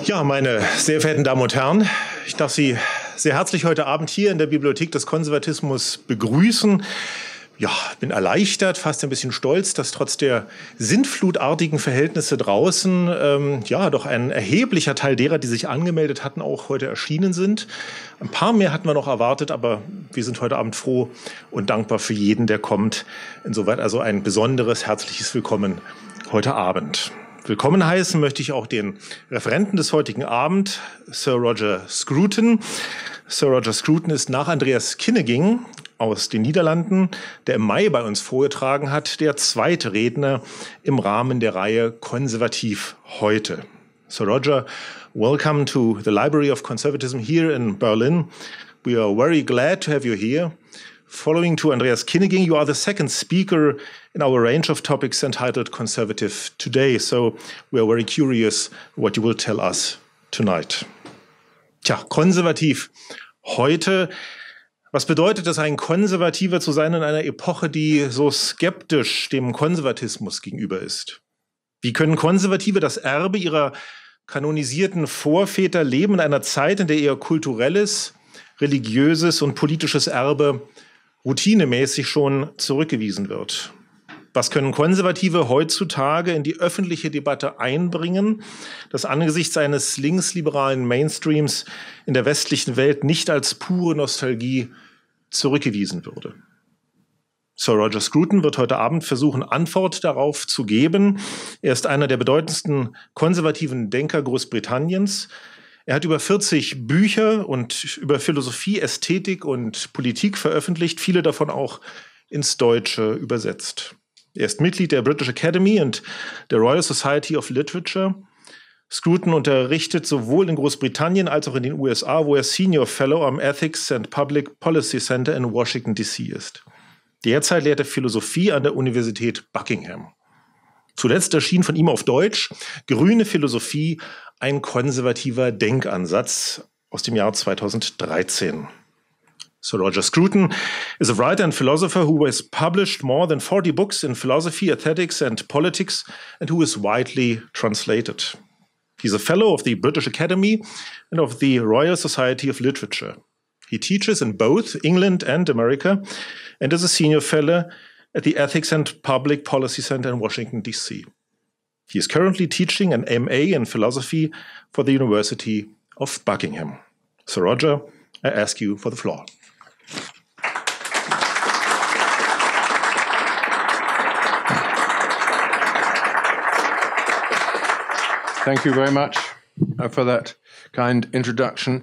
Ja, meine sehr verehrten Damen und Herren, ich darf Sie sehr herzlich heute Abend hier in der Bibliothek des Konservatismus begrüßen. Ja, bin erleichtert, fast ein bisschen stolz, dass trotz der sintflutartigen Verhältnisse draußen doch ein erheblicher Teil derer, die sich angemeldet hatten, auch heute erschienen sind. Ein paar mehr hatten wir noch erwartet, aber wir sind heute Abend froh und dankbar für jeden, der kommt. Insoweit also ein besonderes, herzliches Willkommen heute Abend. Willkommen heißen möchte ich auch den Referenten des heutigen Abends, Sir Roger Scruton. Sir Roger Scruton ist nach Andreas Kinneging aus den Niederlanden, der im Mai bei uns vorgetragen hat, der zweite Redner im Rahmen der Reihe Konservativ heute. Sir Roger, welcome to the Library of Conservatism here in Berlin. We are very glad to have you here. Following to Andreas Kinneging, you are the second speaker in our range of topics entitled Conservative Today. So we are very curious what you will tell us tonight. Tja, konservativ heute. Was bedeutet es, ein Konservativer zu sein in einer Epoche, die so skeptisch dem Konservatismus gegenüber ist? Wie können Konservative das Erbe ihrer kanonisierten Vorväter leben in einer Zeit, in der ihr kulturelles, religiöses und politisches Erbe routinemäßig schon zurückgewiesen wird? Was können Konservative heutzutage in die öffentliche Debatte einbringen, das angesichts eines linksliberalen Mainstreams in der westlichen Welt nicht als pure Nostalgie zurückgewiesen würde? Sir Roger Scruton wird heute Abend versuchen, Antwort darauf zu geben. Er ist einer der bedeutendsten konservativen Denker Großbritanniens. Er hat über 40 Bücher und über Philosophie, Ästhetik und Politik veröffentlicht, viele davon auch ins Deutsche übersetzt. Er ist Mitglied der British Academy und der Royal Society of Literature. Scruton unterrichtet sowohl in Großbritannien als auch in den USA, wo er Senior Fellow am Ethics and Public Policy Center in Washington, D.C. ist. Derzeit lehrt er Philosophie an der Universität Buckingham. Zuletzt erschien von ihm auf Deutsch Grüne Philosophie, ein konservativer Denkansatz aus dem Jahr 2013. Sir Roger Scruton is a writer and philosopher who has published more than 40 books in philosophy, aesthetics and politics and who is widely translated. He's a fellow of the British Academy and of the Royal Society of Literature. He teaches in both England and America and is a senior fellow at the Ethics and Public Policy Center in Washington, D.C. He is currently teaching an MA in philosophy for the University of Buckingham. Sir Roger, I ask you for the floor. Thank you very much for that kind introduction.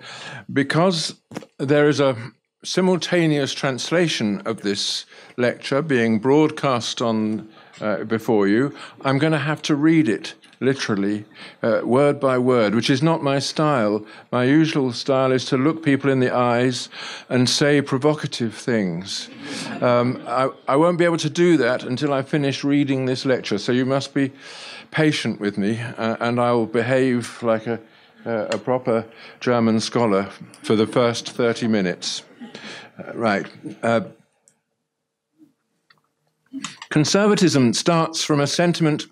Because there is a simultaneous translation of this lecture being broadcast on before you, I'm going to have to read it literally, word by word, which is not my style. My usual style is to look people in the eyes and say provocative things. I won't be able to do that until I finish reading this lecture, so you must be patient with me, and I will behave like a proper German scholar for the first 30 minutes. Right. Conservatism starts from a sentiment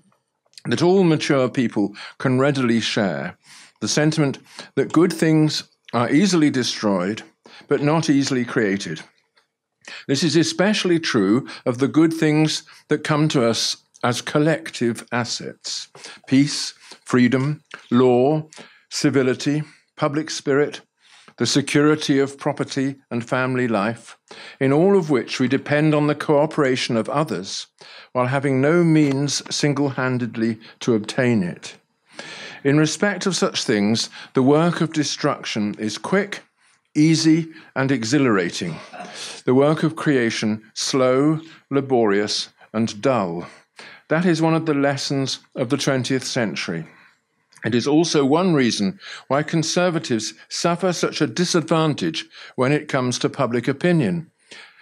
that all mature people can readily share, the sentiment that good things are easily destroyed, but not easily created. This is especially true of the good things that come to us as collective assets: peace, freedom, law, civility, public spirit, the security of property and family life, in all of which we depend on the cooperation of others, while having no means single-handedly to obtain it. In respect of such things, the work of destruction is quick, easy, and exhilarating. The work of creation slow, laborious, and dull. That is one of the lessons of the 20th century. It is also one reason why conservatives suffer such a disadvantage when it comes to public opinion.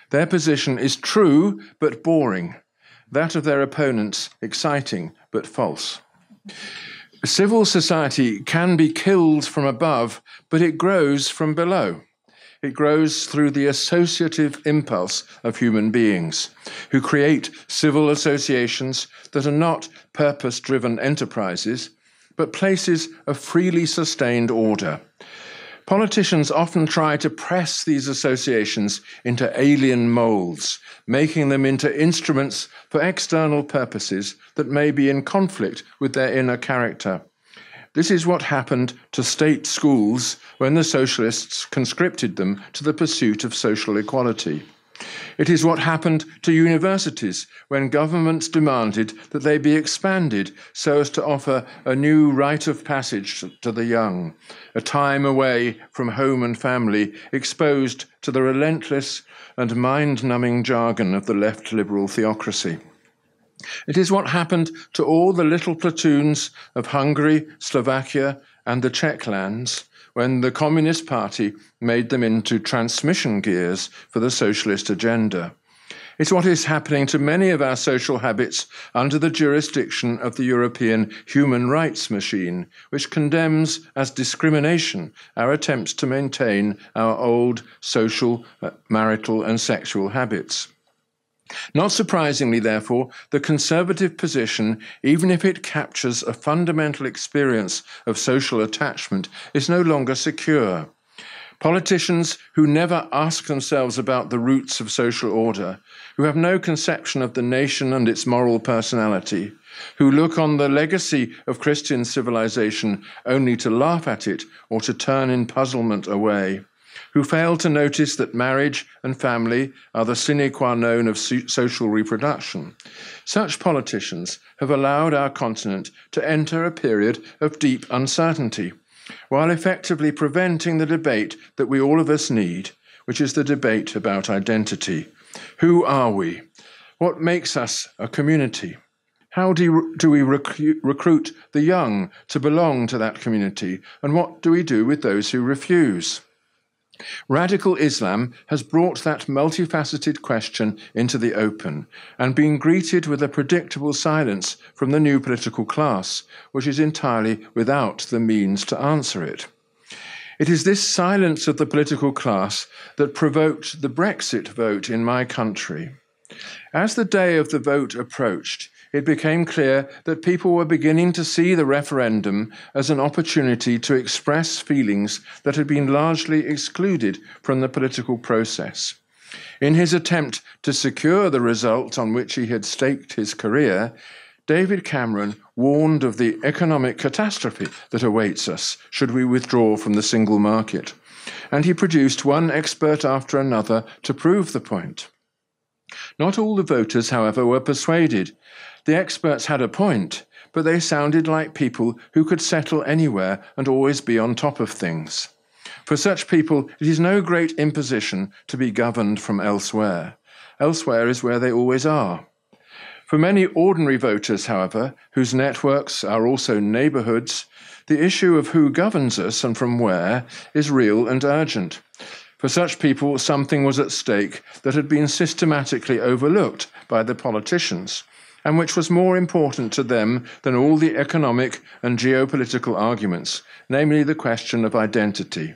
Their position is true but boring, that of their opponents exciting but false. Civil society can be killed from above, but it grows from below. It grows through the associative impulse of human beings, who create civil associations that are not purpose-driven enterprises, but places of freely sustained order. Politicians often try to press these associations into alien molds, making them into instruments for external purposes that may be in conflict with their inner character. This is what happened to state schools when the socialists conscripted them to the pursuit of social equality. It is what happened to universities when governments demanded that they be expanded so as to offer a new rite of passage to the young, a time away from home and family, exposed to the relentless and mind-numbing jargon of the left liberal theocracy. It is what happened to all the little platoons of Hungary, Slovakia, and the Czech lands when the Communist Party made them into transmission gears for the socialist agenda. It's what is happening to many of our social habits under the jurisdiction of the European human rights machine, which condemns as discrimination our attempts to maintain our old social, marital, and sexual habits. Not surprisingly, therefore, the conservative position, even if it captures a fundamental experience of social attachment, is no longer secure. Politicians who never ask themselves about the roots of social order, who have no conception of the nation and its moral personality, who look on the legacy of Christian civilization only to laugh at it or to turn in puzzlement away, who fail to notice that marriage and family are the sine qua non of social reproduction. Such politicians have allowed our continent to enter a period of deep uncertainty, while effectively preventing the debate that we all of us need, which is the debate about identity. Who are we? What makes us a community? How do we recruit the young to belong to that community? And what do we do with those who refuse? Radical Islam has brought that multifaceted question into the open and been greeted with a predictable silence from the new political class, which is entirely without the means to answer it. It is this silence of the political class that provoked the Brexit vote in my country. As the day of the vote approached, it became clear that people were beginning to see the referendum as an opportunity to express feelings that had been largely excluded from the political process. In his attempt to secure the result on which he had staked his career, David Cameron warned of the economic catastrophe that awaits us should we withdraw from the single market, and he produced one expert after another to prove the point. Not all the voters, however, were persuaded. The experts had a point, but they sounded like people who could settle anywhere and always be on top of things. For such people, it is no great imposition to be governed from elsewhere. Elsewhere is where they always are. For many ordinary voters, however, whose networks are also neighbourhoods, the issue of who governs us and from where is real and urgent. For such people, something was at stake that had been systematically overlooked by the politicians, and which was more important to them than all the economic and geopolitical arguments, namely the question of identity.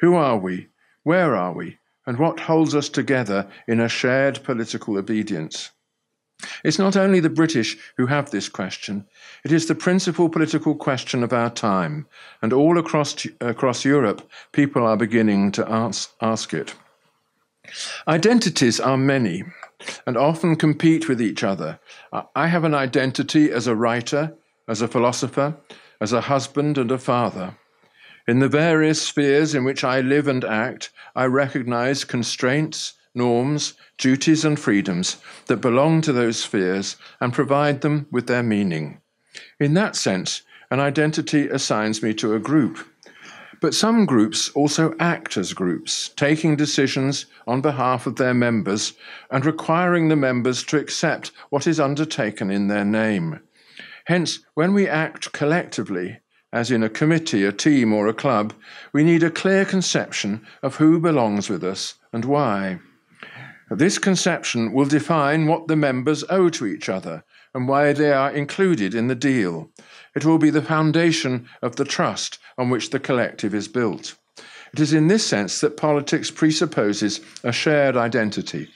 Who are we? Where are we? And what holds us together in a shared political obedience? It's not only the British who have this question, it is the principal political question of our time, and all across Europe, people are beginning to ask it. Identities are many, and often compete with each other. I have an identity as a writer, as a philosopher, as a husband and a father. In the various spheres in which I live and act, I recognize constraints, norms, duties and freedoms that belong to those spheres and provide them with their meaning. In that sense, an identity assigns me to a group. But some groups also act as groups, taking decisions on behalf of their members and requiring the members to accept what is undertaken in their name. Hence, when we act collectively, as in a committee, a team, or a club, we need a clear conception of who belongs with us and why. This conception will define what the members owe to each other and why they are included in the deal. It will be the foundation of the trust on which the collective is built. It is in this sense that politics presupposes a shared identity,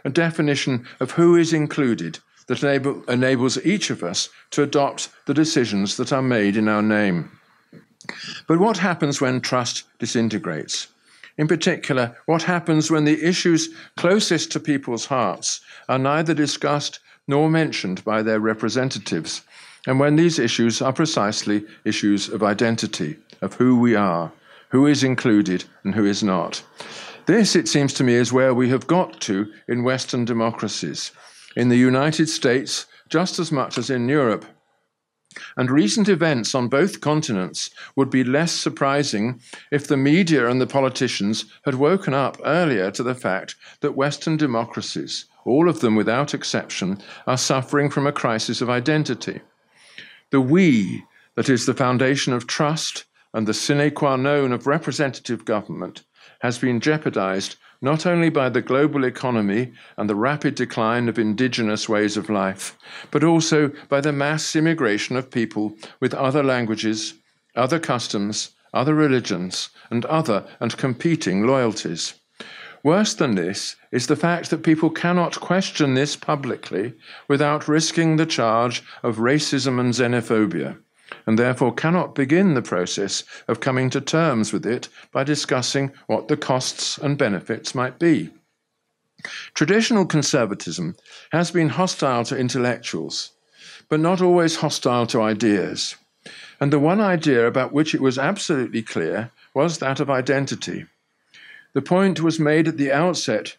a definition of who is included, that enables each of us to adopt the decisions that are made in our name. But what happens when trust disintegrates? In particular, what happens when the issues closest to people's hearts are neither discussed nor mentioned by their representatives, and when these issues are precisely issues of identity, of who we are, who is included and who is not? This, it seems to me, is where we have got to in Western democracies, in the United States just as much as in Europe. And recent events on both continents would be less surprising if the media and the politicians had woken up earlier to the fact that Western democracies, all of them without exception, are suffering from a crisis of identity. The we, that is the foundation of trust and the sine qua non of representative government, has been jeopardized not only by the global economy and the rapid decline of indigenous ways of life, but also by the mass immigration of people with other languages, other customs, other religions, and other and competing loyalties. Worse than this is the fact that people cannot question this publicly without risking the charge of racism and xenophobia, and therefore cannot begin the process of coming to terms with it by discussing what the costs and benefits might be. Traditional conservatism has been hostile to intellectuals, but not always hostile to ideas. And the one idea about which it was absolutely clear was that of identity. The point was made at the outset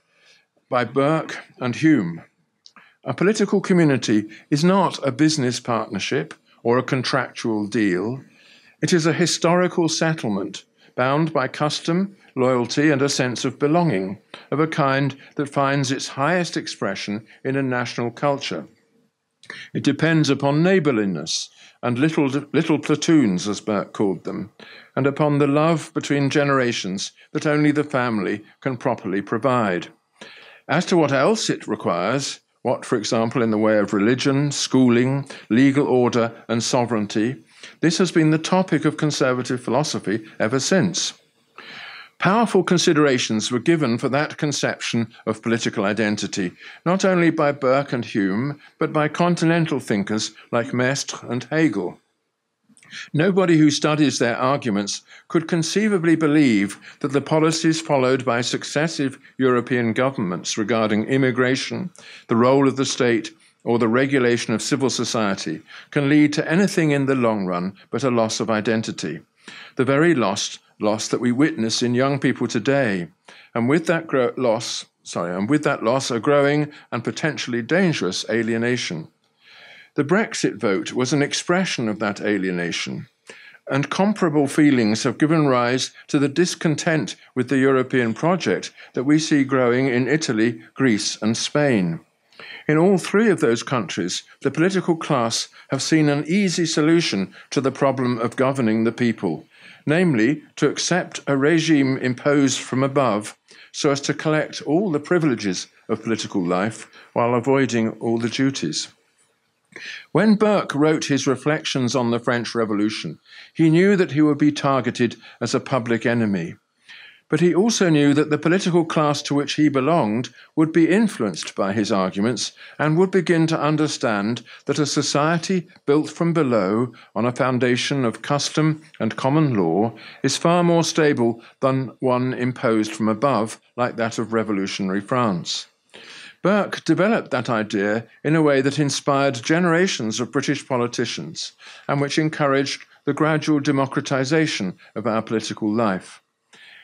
by Burke and Hume. A political community is not a business partnership or a contractual deal. It is a historical settlement bound by custom, loyalty, and a sense of belonging, of a kind that finds its highest expression in a national culture. It depends upon neighbourliness and little platoons, as Burke called them, and upon the love between generations that only the family can properly provide. As to what else it requires, what, for example, in the way of religion, schooling, legal order, and sovereignty, this has been the topic of conservative philosophy ever since. Powerful considerations were given for that conception of political identity, not only by Burke and Hume, but by continental thinkers like Mestre and Hegel. Nobody who studies their arguments could conceivably believe that the policies followed by successive European governments regarding immigration, the role of the state, or the regulation of civil society can lead to anything in the long run but a loss of identity, the very loss that we witness in young people today, and with that loss, a growing and potentially dangerous alienation. The Brexit vote was an expression of that alienation, and comparable feelings have given rise to the discontent with the European project that we see growing in Italy, Greece, and Spain. In all three of those countries, the political class have seen an easy solution to the problem of governing the people, namely to accept a regime imposed from above so as to collect all the privileges of political life while avoiding all the duties. When Burke wrote his reflections on the French Revolution, he knew that he would be targeted as a public enemy. But he also knew that the political class to which he belonged would be influenced by his arguments and would begin to understand that a society built from below on a foundation of custom and common law is far more stable than one imposed from above, like that of revolutionary France. Burke developed that idea in a way that inspired generations of British politicians and which encouraged the gradual democratization of our political life.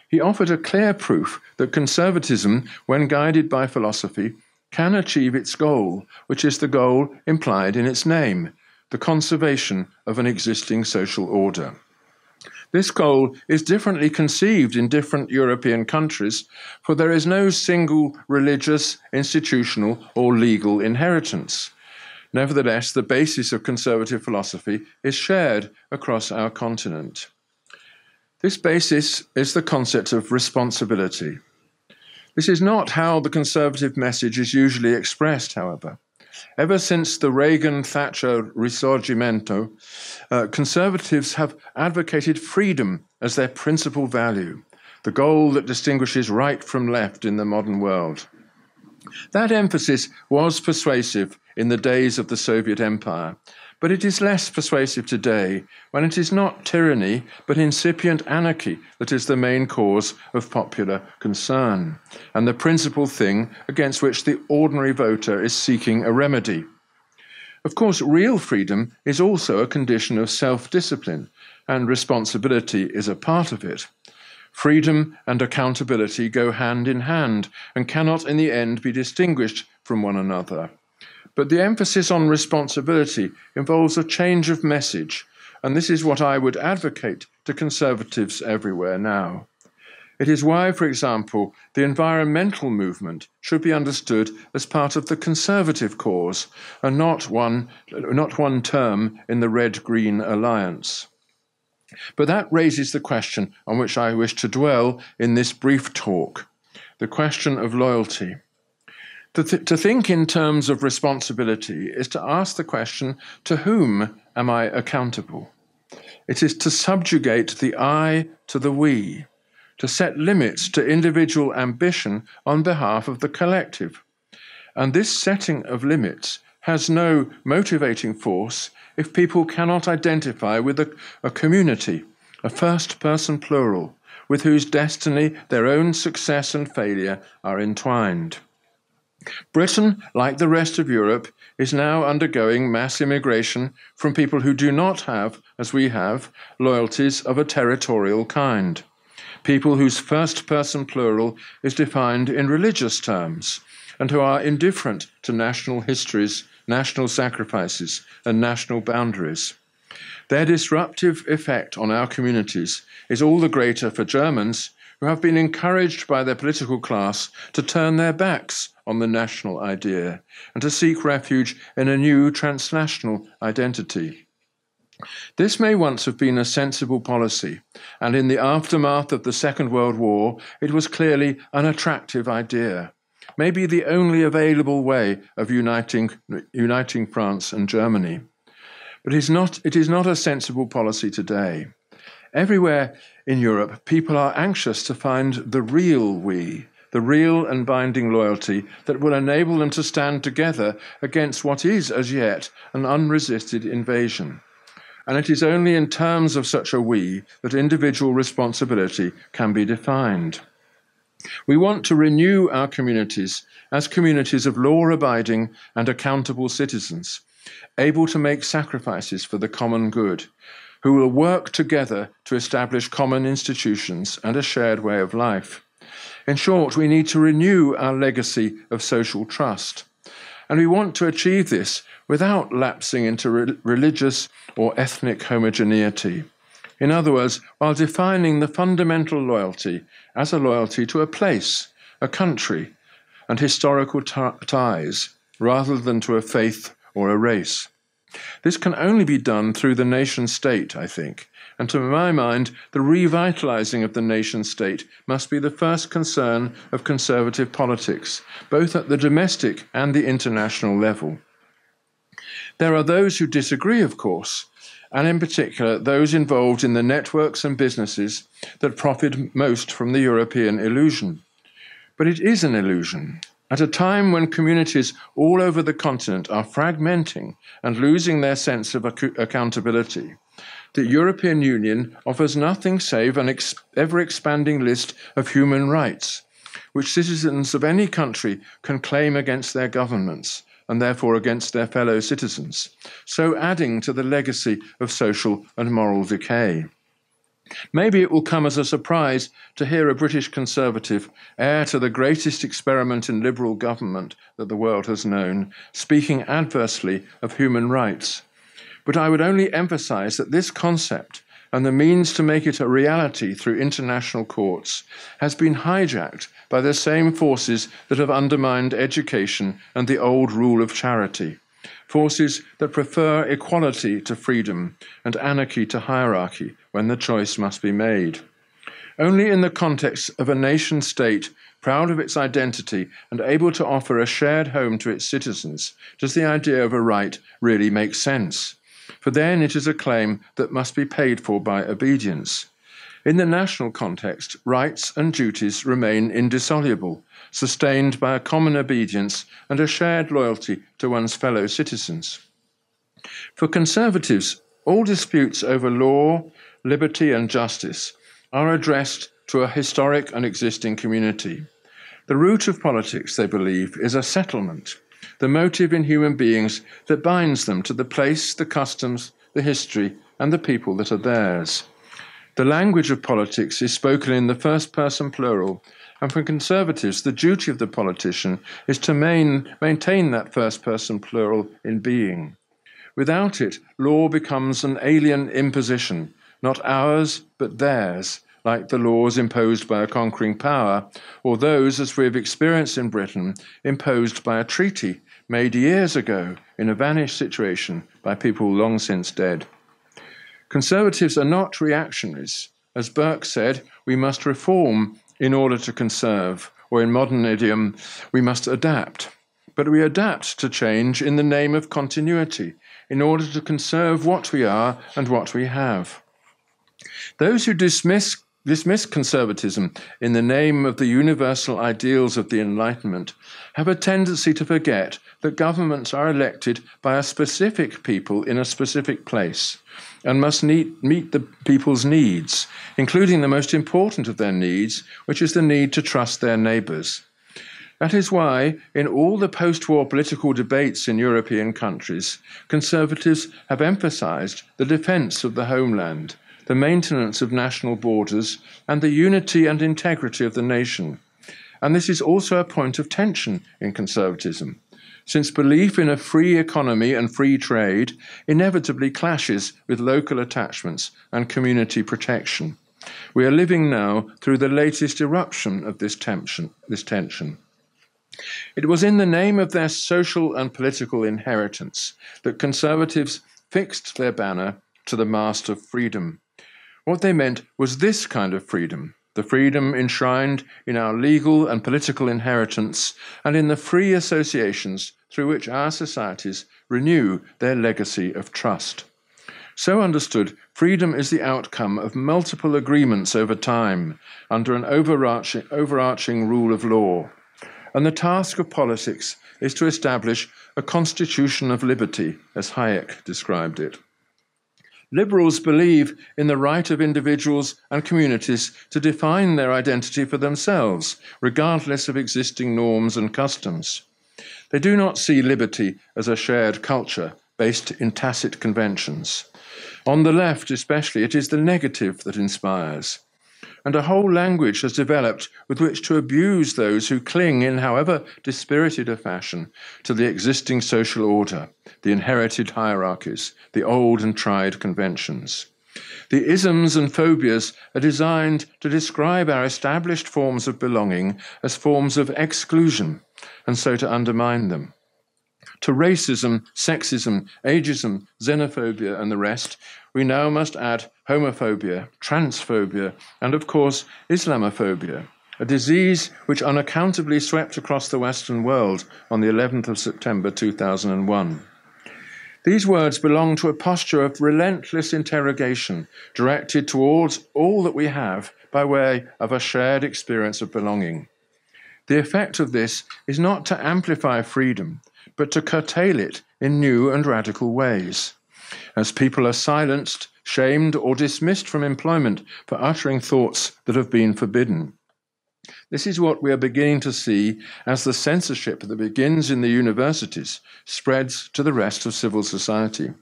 He offered a clear proof that conservatism, when guided by philosophy, can achieve its goal, which is the goal implied in its name, the conservation of an existing social order. This goal is differently conceived in different European countries, for there is no single religious, institutional, or legal inheritance. Nevertheless, the basis of conservative philosophy is shared across our continent. This basis is the concept of responsibility. This is not how the conservative message is usually expressed, however. Ever since the Reagan-Thatcher Risorgimento, conservatives have advocated freedom as their principal value, the goal that distinguishes right from left in the modern world. That emphasis was persuasive in the days of the Soviet Empire, but it is less persuasive today when it is not tyranny but incipient anarchy that is the main cause of popular concern, and the principal thing against which the ordinary voter is seeking a remedy. Of course, real freedom is also a condition of self-discipline, and responsibility is a part of it. Freedom and accountability go hand in hand and cannot in the end be distinguished from one another. But the emphasis on responsibility involves a change of message, and this is what I would advocate to conservatives everywhere now. It is why, for example, the environmental movement should be understood as part of the conservative cause and not one term in the Red-Green alliance. But that raises the question on which I wish to dwell in this brief talk, the question of loyalty. To think in terms of responsibility is to ask the question, to whom am I accountable? It is to subjugate the I to the we, to set limits to individual ambition on behalf of the collective. And this setting of limits has no motivating force if people cannot identify with a community, a first-person plural, with whose destiny their own success and failure are entwined. Britain, like the rest of Europe, is now undergoing mass immigration from people who do not have, as we have, loyalties of a territorial kind. People whose first-person plural is defined in religious terms and who are indifferent to national histories, national sacrifices, and national boundaries. Their disruptive effect on our communities is all the greater for Germans who have been encouraged by their political class to turn their backs on the national idea and to seek refuge in a new transnational identity. This may once have been a sensible policy, and in the aftermath of the Second World War, it was clearly an attractive idea, maybe the only available way of uniting France and Germany. But it is not a sensible policy today. Everywhere in Europe, people are anxious to find the real we, the real and binding loyalty that will enable them to stand together against what is, as yet, an unresisted invasion. And it is only in terms of such a we that individual responsibility can be defined. We want to renew our communities as communities of law-abiding and accountable citizens, able to make sacrifices for the common good, who will work together to establish common institutions and a shared way of life. In short, we need to renew our legacy of social trust. And we want to achieve this without lapsing into religious or ethnic homogeneity. In other words, while defining the fundamental loyalty as a loyalty to a place, a country, and historical ties, rather than to a faith or a race. This can only be done through the nation-state, I think, and to my mind, the revitalizing of the nation-state must be the first concern of conservative politics, both at the domestic and the international level. There are those who disagree, of course, and in particular those involved in the networks and businesses that profit most from the European illusion. But it is an illusion. At a time when communities all over the continent are fragmenting and losing their sense of accountability, the European Union offers nothing save an ever-expanding list of human rights, which citizens of any country can claim against their governments, and therefore against their fellow citizens, so adding to the legacy of social and moral decay. Maybe it will come as a surprise to hear a British Conservative, heir to the greatest experiment in liberal government that the world has known, speaking adversely of human rights. But I would only emphasize that this concept, and the means to make it a reality through international courts, has been hijacked by the same forces that have undermined education and the old rule of charity. Forces that prefer equality to freedom and anarchy to hierarchy when the choice must be made. Only in the context of a nation-state proud of its identity and able to offer a shared home to its citizens does the idea of a right really make sense. For then it is a claim that must be paid for by obedience. In the national context, rights and duties remain indissoluble, sustained by a common obedience and a shared loyalty to one's fellow citizens. For conservatives, all disputes over law, liberty, and justice are addressed to a historic and existing community. The root of politics, they believe, is a settlement, the motive in human beings that binds them to the place, the customs, the history, and the people that are theirs. The language of politics is spoken in the first-person plural, and for conservatives, the duty of the politician is to maintain that first-person plural in being. Without it, law becomes an alien imposition, not ours, but theirs, like the laws imposed by a conquering power, or those, as we have experienced in Britain, imposed by a treaty made years ago in a vanished situation by people long since dead. Conservatives are not reactionaries. As Burke said, we must reform in order to conserve, or in modern idiom, we must adapt. But we adapt to change in the name of continuity, in order to conserve what we are and what we have. Those who dismiss conservatism in the name of the universal ideals of the Enlightenment have a tendency to forget that governments are elected by a specific people in a specific place and must meet the people's needs, including the most important of their needs, which is the need to trust their neighbours. That is why, in all the post-war political debates in European countries, conservatives have emphasised the defence of the homeland, the maintenance of national borders, and the unity and integrity of the nation. And this is also a point of tension in conservatism, since belief in a free economy and free trade inevitably clashes with local attachments and community protection. We are living now through the latest eruption of this tension. It was in the name of their social and political inheritance that conservatives fixed their banner to the mast of freedom. What they meant was this kind of freedom, the freedom enshrined in our legal and political inheritance and in the free associations through which our societies renew their legacy of trust. So understood, freedom is the outcome of multiple agreements over time under an overarching rule of law. And the task of politics is to establish a constitution of liberty, as Hayek described it. Liberals believe in the right of individuals and communities to define their identity for themselves, regardless of existing norms and customs. They do not see liberty as a shared culture based in tacit conventions. On the left, especially, it is the negative that inspires. And a whole language has developed with which to abuse those who cling in however dispirited a fashion to the existing social order, the inherited hierarchies, the old and tried conventions. The isms and phobias are designed to describe our established forms of belonging as forms of exclusion, and so to undermine them. To racism, sexism, ageism, xenophobia, and the rest, we now must add homophobia, transphobia, and of course, Islamophobia, a disease which unaccountably swept across the Western world on the 11th of September 2001. These words belong to a posture of relentless interrogation directed towards all that we have by way of a shared experience of belonging. The effect of this is not to amplify freedom, but to curtail it in new and radical ways. As people are silenced, shamed, or dismissed from employment for uttering thoughts that have been forbidden. This is what we are beginning to see as the censorship that begins in the universities spreads to the rest of civil society.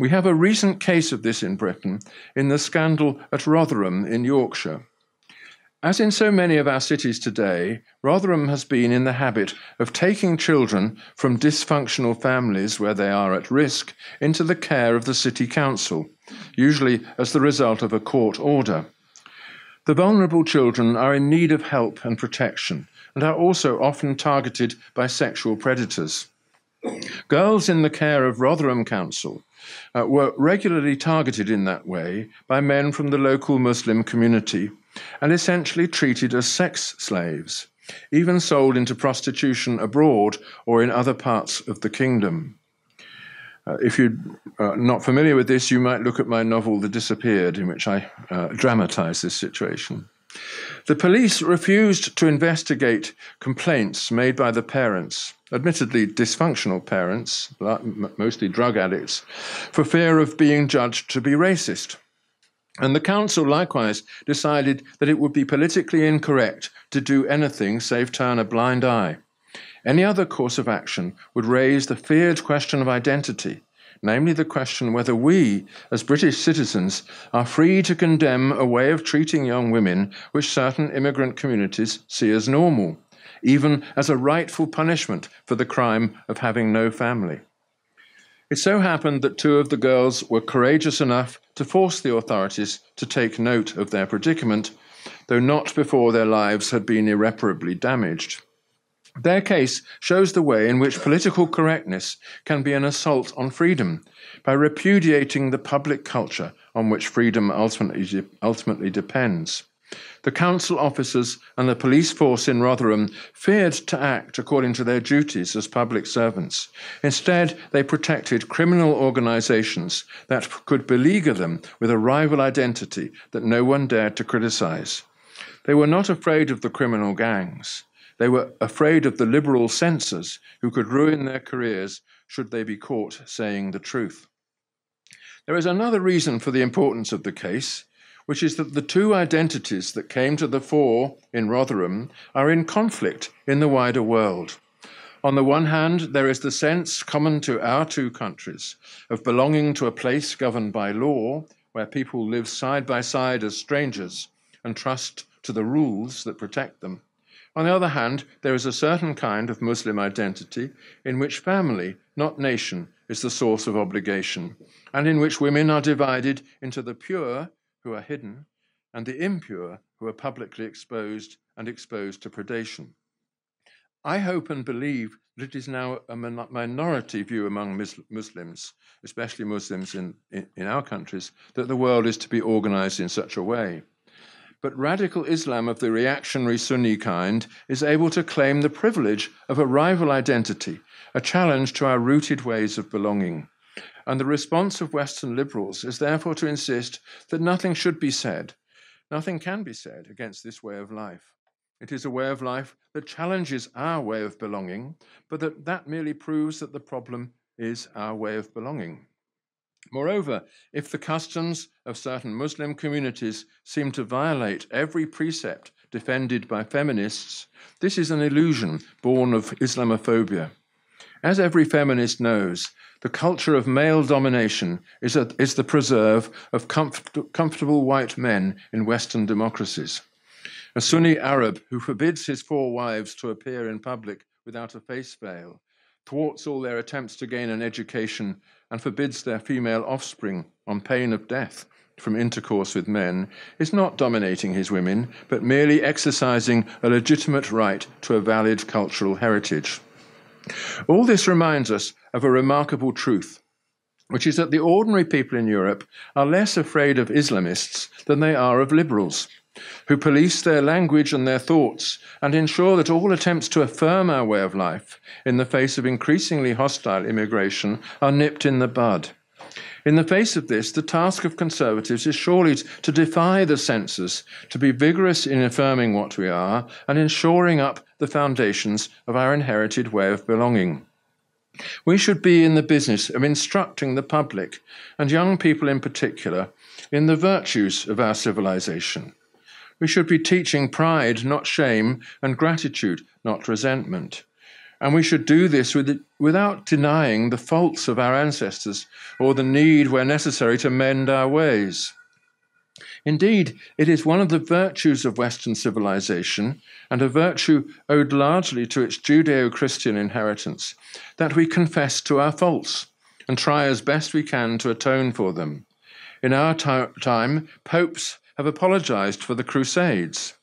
We have a recent case of this in Britain in the scandal at Rotherham in Yorkshire. As in so many of our cities today, Rotherham has been in the habit of taking children from dysfunctional families where they are at risk into the care of the city council, usually as the result of a court order. The vulnerable children are in need of help and protection and are also often targeted by sexual predators. Girls in the care of Rotherham Council were regularly targeted in that way by men from the local Muslim community and essentially treated as sex slaves, even sold into prostitution abroad or in other parts of the kingdom. If you're not familiar with this, you might look at my novel, The Disappeared, in which I dramatize this situation. The police refused to investigate complaints made by the parents, admittedly dysfunctional parents, mostly drug addicts, for fear of being judged to be racist. And the council likewise decided that it would be politically incorrect to do anything save turn a blind eye. Any other course of action would raise the feared question of identity, namely the question whether we, as British citizens, are free to condemn a way of treating young women which certain immigrant communities see as normal, even as a rightful punishment for the crime of having no family. It so happened that two of the girls were courageous enough to force the authorities to take note of their predicament, though not before their lives had been irreparably damaged. Their case shows the way in which political correctness can be an assault on freedom by repudiating the public culture on which freedom ultimately depends. The council officers and the police force in Rotherham feared to act according to their duties as public servants. Instead, they protected criminal organizations that could beleaguer them with a rival identity that no one dared to criticize. They were not afraid of the criminal gangs. They were afraid of the liberal censors who could ruin their careers should they be caught saying the truth. There is another reason for the importance of the case, which is that the two identities that came to the fore in Rotherham are in conflict in the wider world. On the one hand, there is the sense common to our two countries of belonging to a place governed by law, where people live side by side as strangers and trust to the rules that protect them. On the other hand, there is a certain kind of Muslim identity in which family, not nation, is the source of obligation, and in which women are divided into the pure, who are hidden, and the impure, who are publicly exposed and exposed to predation. I hope and believe that it is now a minority view among Muslims, especially Muslims in our countries, that the world is to be organized in such a way. But radical Islam of the reactionary Sunni kind is able to claim the privilege of a rival identity, a challenge to our rooted ways of belonging. And the response of Western liberals is therefore to insist that nothing should be said, nothing can be said against this way of life. It is a way of life that challenges our way of belonging, but that merely proves that the problem is our way of belonging. Moreover, if the customs of certain Muslim communities seem to violate every precept defended by feminists, this is an illusion born of Islamophobia. As every feminist knows, the culture of male domination is the preserve of comfortable white men in Western democracies. A Sunni Arab who forbids his 4 wives to appear in public without a face veil, thwarts all their attempts to gain an education, and forbids their female offspring on pain of death from intercourse with men, is not dominating his women, but merely exercising a legitimate right to a valid cultural heritage. All this reminds us of a remarkable truth, which is that the ordinary people in Europe are less afraid of Islamists than they are of liberals, who police their language and their thoughts and ensure that all attempts to affirm our way of life in the face of increasingly hostile immigration are nipped in the bud. In the face of this, the task of conservatives is surely to defy the censors, to be vigorous in affirming what we are and in shoring up the foundations of our inherited way of belonging. We should be in the business of instructing the public, and young people in particular, in the virtues of our civilization. We should be teaching pride, not shame, and gratitude, not resentment. And we should do this without denying the faults of our ancestors or the need, where necessary, to mend our ways. Indeed, it is one of the virtues of Western civilization, and a virtue owed largely to its Judeo-Christian inheritance, that we confess to our faults and try as best we can to atone for them. In our time, popes have apologized for the Crusades.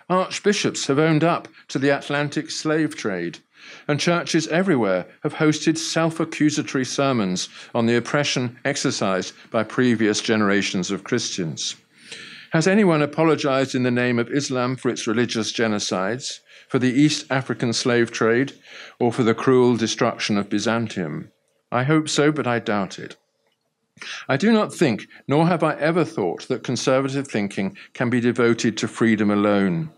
Archbishops have owned up to the Atlantic slave trade, and churches everywhere have hosted self-accusatory sermons on the oppression exercised by previous generations of Christians. Has anyone apologized in the name of Islam for its religious genocides, for the East African slave trade, or for the cruel destruction of Byzantium? I hope so, but I doubt it. I do not think, nor have I ever thought, that conservative thinking can be devoted to freedom alone.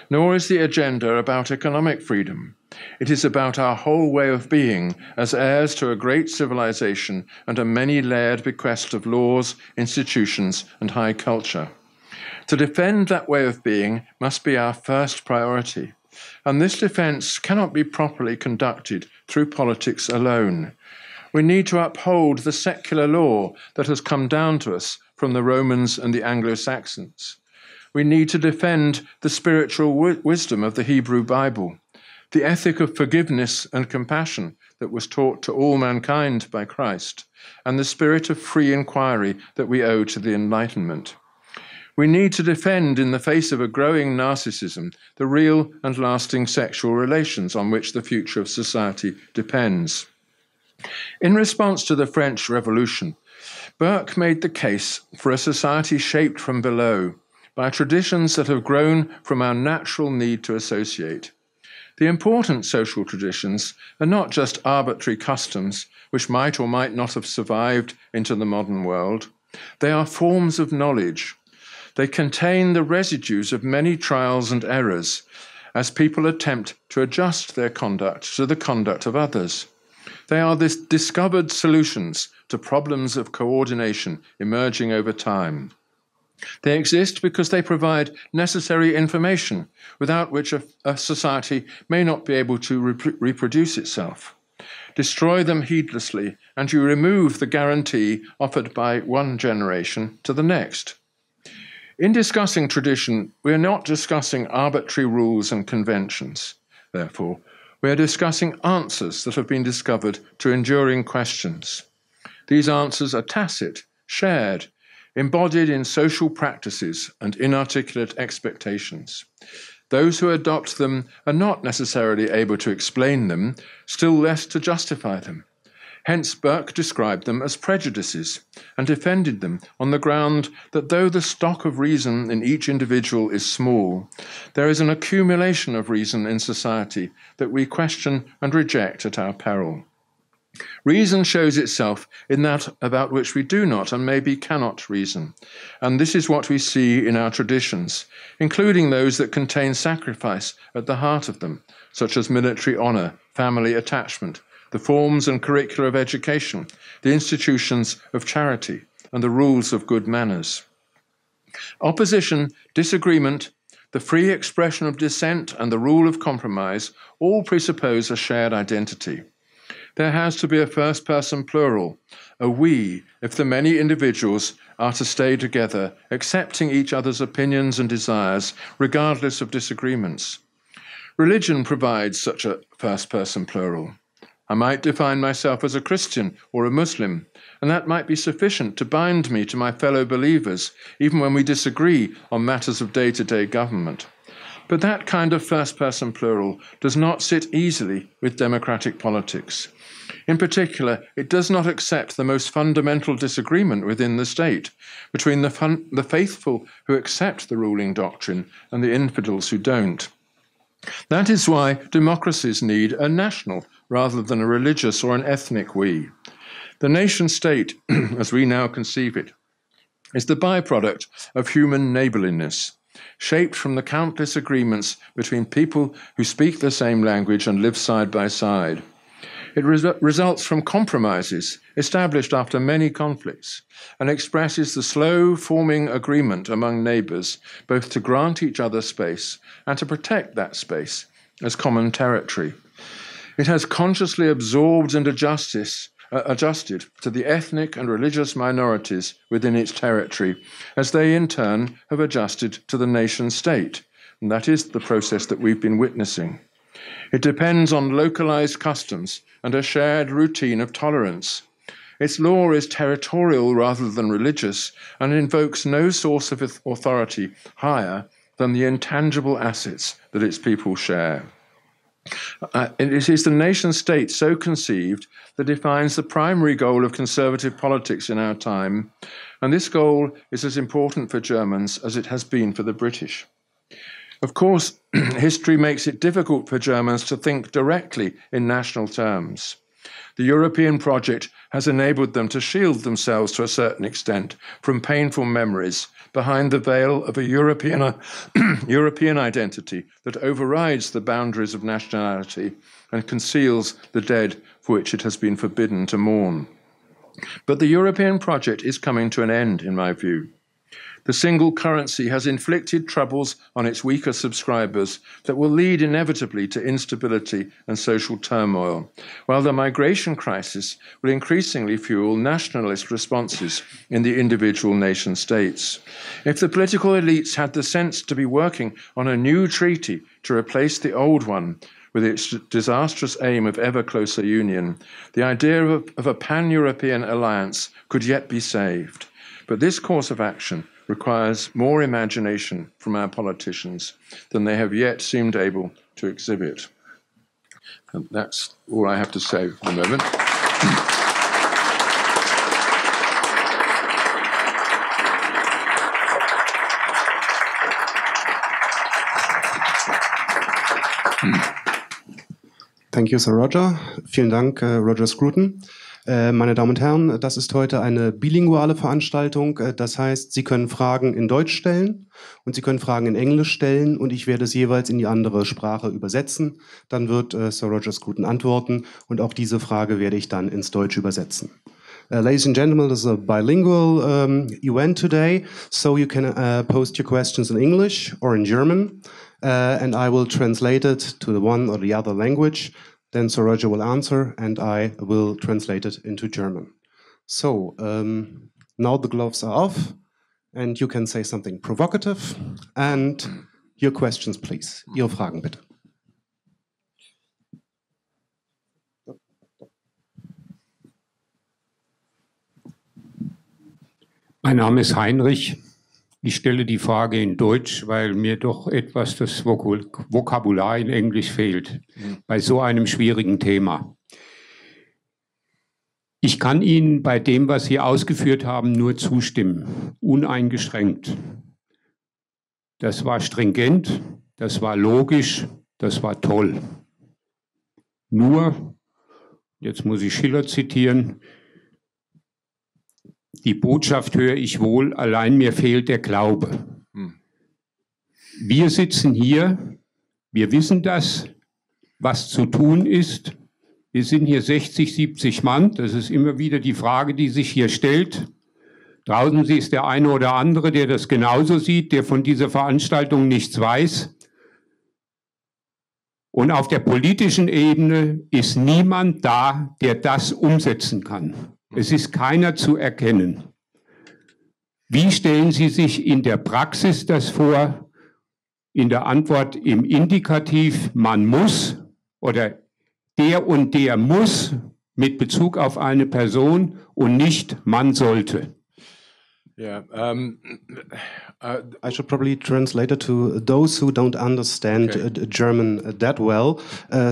Nor is the agenda about economic freedom. It is about our whole way of being as heirs to a great civilization and a many-layered bequest of laws, institutions, and high culture. To defend that way of being must be our first priority, and this defense cannot be properly conducted through politics alone. We need to uphold the secular law that has come down to us from the Romans and the Anglo-Saxons. We need to defend the spiritual wisdom of the Hebrew Bible, the ethic of forgiveness and compassion that was taught to all mankind by Christ, and the spirit of free inquiry that we owe to the Enlightenment. We need to defend, in the face of a growing narcissism, the real and lasting sexual relations on which the future of society depends. In response to the French Revolution, Burke made the case for a society shaped from below by traditions that have grown from our natural need to associate. The important social traditions are not just arbitrary customs which might or might not have survived into the modern world. They are forms of knowledge. They contain the residues of many trials and errors as people attempt to adjust their conduct to the conduct of others. They are the discovered solutions to problems of coordination emerging over time. They exist because they provide necessary information without which a society may not be able to reproduce itself. Destroy them heedlessly, and you remove the guarantee offered by one generation to the next. In discussing tradition, we are not discussing arbitrary rules and conventions. Therefore, we are discussing answers that have been discovered to enduring questions. These answers are tacit, shared, embodied in social practices and inarticulate expectations. Those who adopt them are not necessarily able to explain them, still less to justify them. Hence, Burke described them as prejudices and defended them on the ground that though the stock of reason in each individual is small, there is an accumulation of reason in society that we question and reject at our peril. Reason shows itself in that about which we do not and maybe cannot reason, and this is what we see in our traditions, including those that contain sacrifice at the heart of them, such as military honour, family attachment, the forms and curricula of education, the institutions of charity, and the rules of good manners. Opposition, disagreement, the free expression of dissent, and the rule of compromise all presuppose a shared identity. There has to be a first-person plural, a we, if the many individuals are to stay together, accepting each other's opinions and desires, regardless of disagreements. Religion provides such a first-person plural. I might define myself as a Christian or a Muslim, and that might be sufficient to bind me to my fellow believers, even when we disagree on matters of day-to-day government. But that kind of first-person plural does not sit easily with democratic politics. In particular, it does not accept the most fundamental disagreement within the state, between the faithful who accept the ruling doctrine and the infidels who don't. That is why democracies need a national rather than a religious or an ethnic we. The nation-state, as we now conceive it, is the byproduct of human neighbourliness, shaped from the countless agreements between people who speak the same language and live side by side. It results from compromises established after many conflicts and expresses the slow-forming agreement among neighbours both to grant each other space and to protect that space as common territory. It has consciously absorbed and adjusted to the ethnic and religious minorities within its territory, as they in turn have adjusted to the nation-state, and that is the process that we've been witnessing. It depends on localized customs and a shared routine of tolerance. Its law is territorial rather than religious and invokes no source of authority higher than the intangible assets that its people share. It is the nation-state so conceived that defines the primary goal of conservative politics in our time, and this goal is as important for Germans as it has been for the British. Of course, history makes it difficult for Germans to think directly in national terms. The European project has enabled them to shield themselves to a certain extent from painful memories behind the veil of a European identity that overrides the boundaries of nationality and conceals the dead for which it has been forbidden to mourn. But the European project is coming to an end, in my view. The single currency has inflicted troubles on its weaker subscribers that will lead inevitably to instability and social turmoil, while the migration crisis will increasingly fuel nationalist responses in the individual nation states. If the political elites had the sense to be working on a new treaty to replace the old one, with its disastrous aim of ever closer union, the idea of a pan-European alliance could yet be saved. But this course of action requires more imagination from our politicians than they have yet seemed able to exhibit. And that's all I have to say for the moment. Thank you, Sir Roger. Vielen Dank, Roger Scruton. Meine Damen und Herren, das ist heute eine bilinguale Veranstaltung. Das heißt, Sie können Fragen in Deutsch stellen und Sie können Fragen in Englisch stellen und ich werde es jeweils in die andere Sprache übersetzen. Dann wird Sir Roger Scruton antworten und auch diese Frage werde ich dann ins Deutsche übersetzen. Ladies and gentlemen, this is a bilingual event today, so you can post your questions in English or in German, and I will translate it to the one or the other language. Then Sir Roger will answer, and I will translate it into German. So, now the gloves are off, and you can say something provocative. And your questions, please. Ihre Fragen, bitte. Mein Name ist Heinrich. Ich stelle die Frage in Deutsch, weil mir doch etwas das Vokabular in Englisch fehlt bei so einem schwierigen Thema. Ich kann Ihnen bei dem, was Sie ausgeführt haben, nur zustimmen, uneingeschränkt. Das war stringent, das war logisch, das war toll. Nur, jetzt muss ich Schiller zitieren, die Botschaft höre ich wohl, allein mir fehlt der Glaube. Wir sitzen hier, wir wissen das, was zu tun ist. Wir sind hier 60, 70 Mann, das ist immer wieder die Frage, die sich hier stellt. Draußen ist der eine oder andere, der das genauso sieht, der von dieser Veranstaltung nichts weiß. Und auf der politischen Ebene ist niemand da, der das umsetzen kann. Es ist keiner zu erkennen. Wie stellen Sie sich in der Praxis das vor? In der Antwort im Indikativ, man muss oder der und der muss mit Bezug auf eine Person und nicht man sollte. Yeah, I should probably translate it to those who don't understand German that well.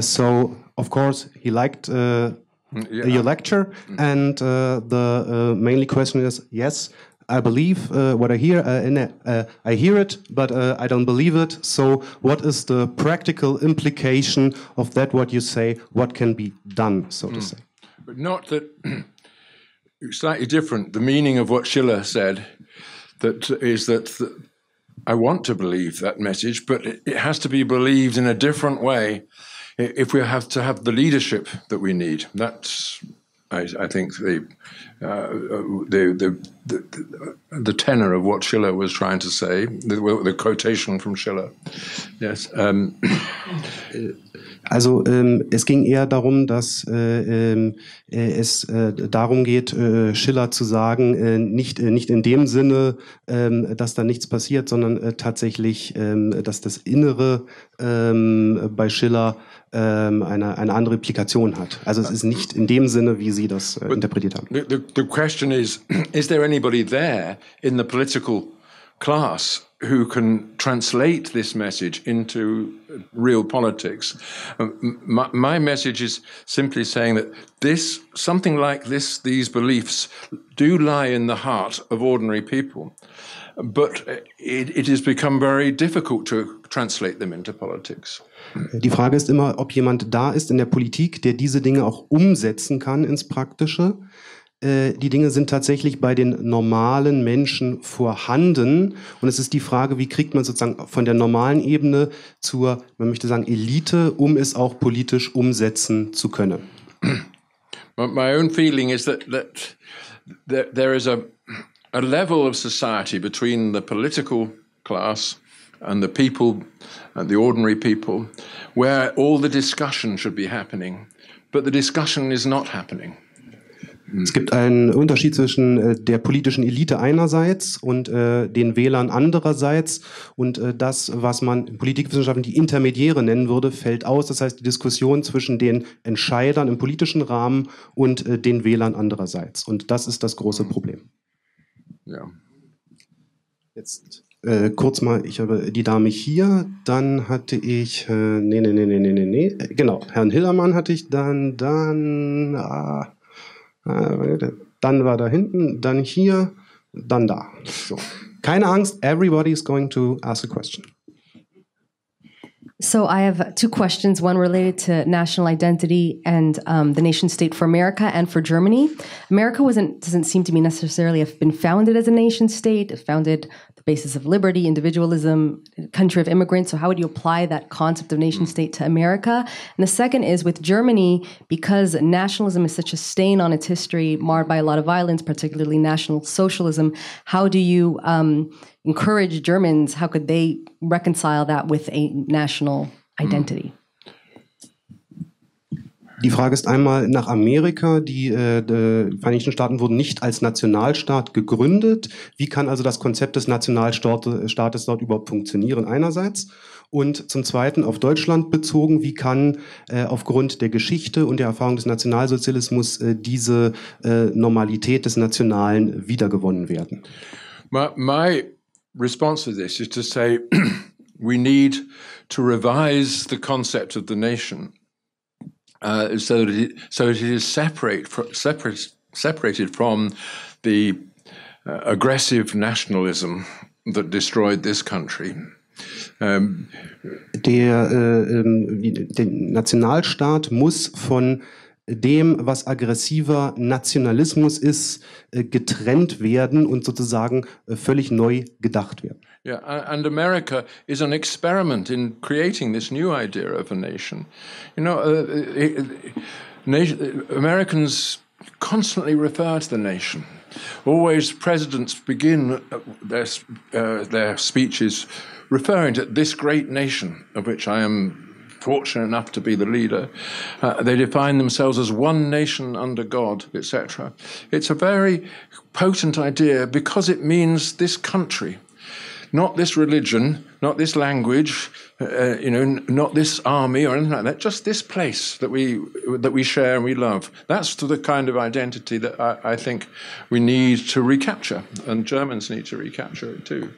So, of course, he liked your lecture, and the mainly question is, yes, I believe what I hear, I hear it, but I don't believe it. So what is the practical implication of that, what you say, what can be done, so to say? But not that, slightly different, the meaning of what Schiller said, that is that I want to believe that message, but it has to be believed in a different way if we have to have the leadership that we need. That's, I think, the tenor of what Schiller was trying to say, the quotation from Schiller. Yes. Also es ging eher darum, dass es darum geht, Schiller zu sagen, nicht in dem Sinne, dass da nichts passiert, sondern tatsächlich, dass das Innere bei Schiller eine andere Implikation hat. Also es ist nicht in dem Sinne, wie Sie das interpretiert haben. The question is there anybody there in the political class who can translate this message into real politics? My message is simply saying that something like these beliefs do lie in the heart of ordinary people. But it has become very difficult translate them into politics. Die Frage ist immer, ob jemand da ist in der Politik, der diese Dinge auch umsetzen kann ins Praktische. Die Dinge sind tatsächlich bei den normalen Menschen vorhanden. Und es ist die Frage, wie kriegt man sozusagen von der normalen Ebene zur, man möchte sagen, Elite, um es auch politisch umsetzen zu können. My own feeling is that there is a level of society between the political class and the people, and the ordinary people, where all the discussion should be happening, but the discussion is not happening. Es gibt einen Unterschied zwischen der politischen Elite einerseits und den Wählern andererseits. Und das, was man in Politikwissenschaften die Intermediäre nennen würde, fällt aus. Das heißt, die Diskussion zwischen den Entscheidern im politischen Rahmen und den Wählern andererseits. Und das ist das große Problem. Ja. Jetzt kurz mal, ich habe die Dame hier, dann hatte ich, genau, Herrn Hillermann hatte ich, dann war da hinten, dann hier, dann da. So. Keine Angst, everybody is going to ask a question. So I have two questions, one related to national identity and the nation state for America and for Germany. America doesn't seem to me necessarily have been founded as a nation state. It founded the basis of liberty, individualism, country of immigrants. So how would you apply that concept of nation state to America? And the second is with Germany, because nationalism is such a stain on its history, marred by a lot of violence, particularly National Socialism, how do you encourage Germans, how could they reconcile that with a national identity? Die Frage ist einmal nach Amerika. Die Vereinigten Staaten wurden nicht als Nationalstaat gegründet. Wie kann also das Konzept des Nationalstaates dort überhaupt funktionieren einerseits? Und zum Zweiten auf Deutschland bezogen, wie kann aufgrund der Geschichte und der Erfahrung des Nationalsozialismus diese Normalität des Nationalen wiedergewonnen werden? My response to this is to say we need to revise the concept of the nation so that it is separated from the aggressive nationalism that destroyed this country. Der Nationalstaat muss von dem, was aggressiver Nationalismus ist, getrennt werden und sozusagen völlig neu gedacht werden. Yeah, and America is an experiment in creating this new idea of a nation. You know, Americans constantly refer to the nation. Always presidents begin their speeches referring to this great nation of which I am fortunate enough to be the leader. They define themselves as one nation under God, etc. It's a very potent idea because it means this country, not this religion, not this language, not this army or anything like that. Just this place that we share and we love. That's the kind of identity that I think we need to recapture, and Germans need to recapture it too.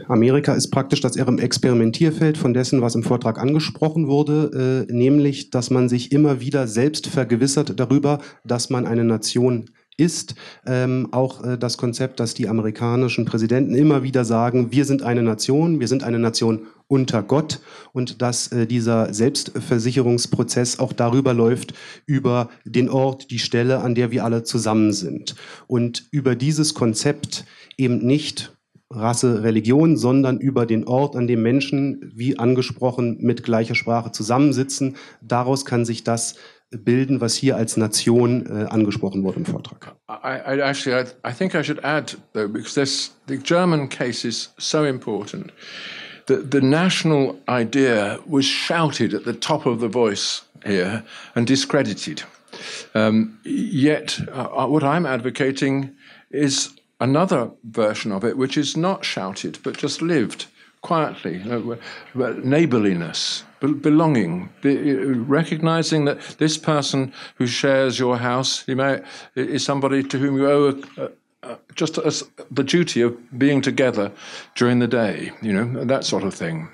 Amerika ist praktisch das Experimentierfeld von dessen, was im Vortrag angesprochen wurde, nämlich, dass man sich immer wieder selbst vergewissert darüber, dass man eine Nation ist. Auch das Konzept, dass die amerikanischen Präsidenten immer wieder sagen, wir sind eine Nation unter Gott, und dass dieser Selbstversicherungsprozess auch darüber läuft, über den Ort, die Stelle, an der wir alle zusammen sind. Und über dieses Konzept eben nicht Rasse, Religion, sondern über den Ort, an dem Menschen, wie angesprochen, mit gleicher Sprache zusammensitzen. Daraus kann sich das bilden, was hier als Nation angesprochen wurde im Vortrag. I think I should add, though, because the German case is so important. The national idea was shouted at the top of the voice here and discredited. Yet what I'm advocating is another version of it, which is not shouted, but just lived quietly. Neighborliness, belonging, recognizing that this person who shares your house is somebody to whom you owe just the duty of being together during the day, that sort of thing.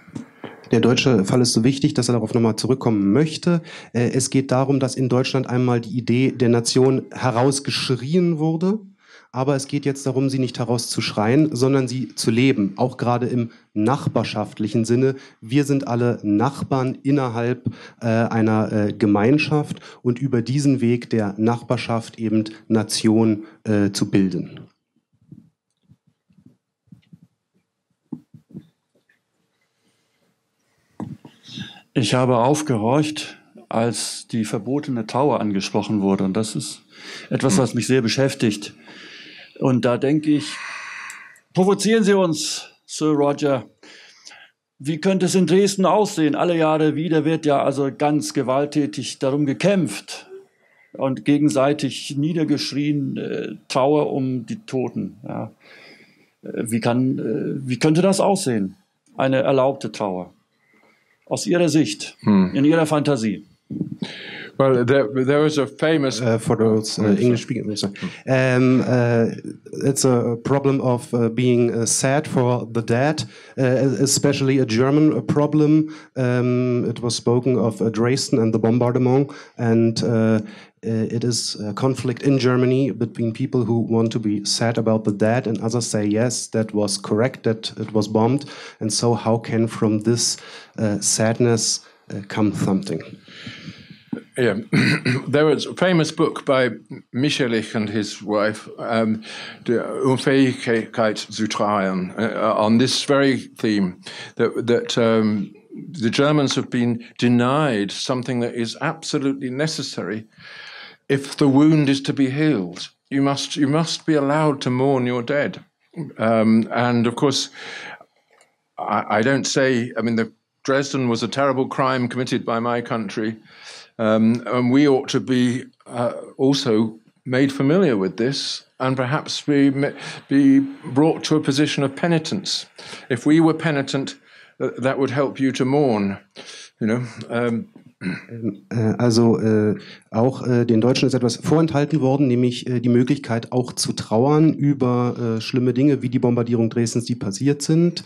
Der deutsche Fall ist so wichtig, dass er darauf nochmal zurückkommen möchte. Es geht darum, dass in Deutschland einmal die Idee der Nation herausgeschrien wurde. aber es geht jetzt darum, sie nicht herauszuschreien, sondern sie zu leben, auch gerade im nachbarschaftlichen Sinne. Wir sind alle Nachbarn innerhalb einer Gemeinschaft und über diesen Weg der Nachbarschaft eben Nation zu bilden. Ich habe aufgehorcht, als die verbotene Trauer angesprochen wurde. Und das ist etwas, was mich sehr beschäftigt. Und da denke ich, provozieren Sie uns, Sir Roger. Wie könnte es in Dresden aussehen? Alle Jahre wieder wird ja also ganz gewalttätig darum gekämpft und gegenseitig niedergeschrien, Trauer um die Toten. Ja. Wie könnte das aussehen? Eine erlaubte Trauer. Aus Ihrer Sicht, in Ihrer Fantasie. Well, there was a famous for those English speaking. It's a problem of being sad for the dead, especially a German problem. It was spoken of Dresden and the bombardment, and it is a conflict in Germany between people who want to be sad about the dead and others say yes, that was correct, that it was bombed, and so how can from this sadness come something? Yeah, there was a famous book by Michelich and his wife, Die Unfähigkeit zu trauern, on this very theme, that the Germans have been denied something that is absolutely necessary if the wound is to be healed. You must be allowed to mourn your dead. And of course, I don't say, I mean, Dresden was a terrible crime committed by my country. And we ought to be also made familiar with this and perhaps be brought to a position of penitence. If we were penitent, that would help you to mourn, you know. Auch den Deutschen ist etwas vorenthalten worden, nämlich die Möglichkeit auch zu trauern über schlimme Dinge wie die Bombardierung Dresdens, die passiert sind.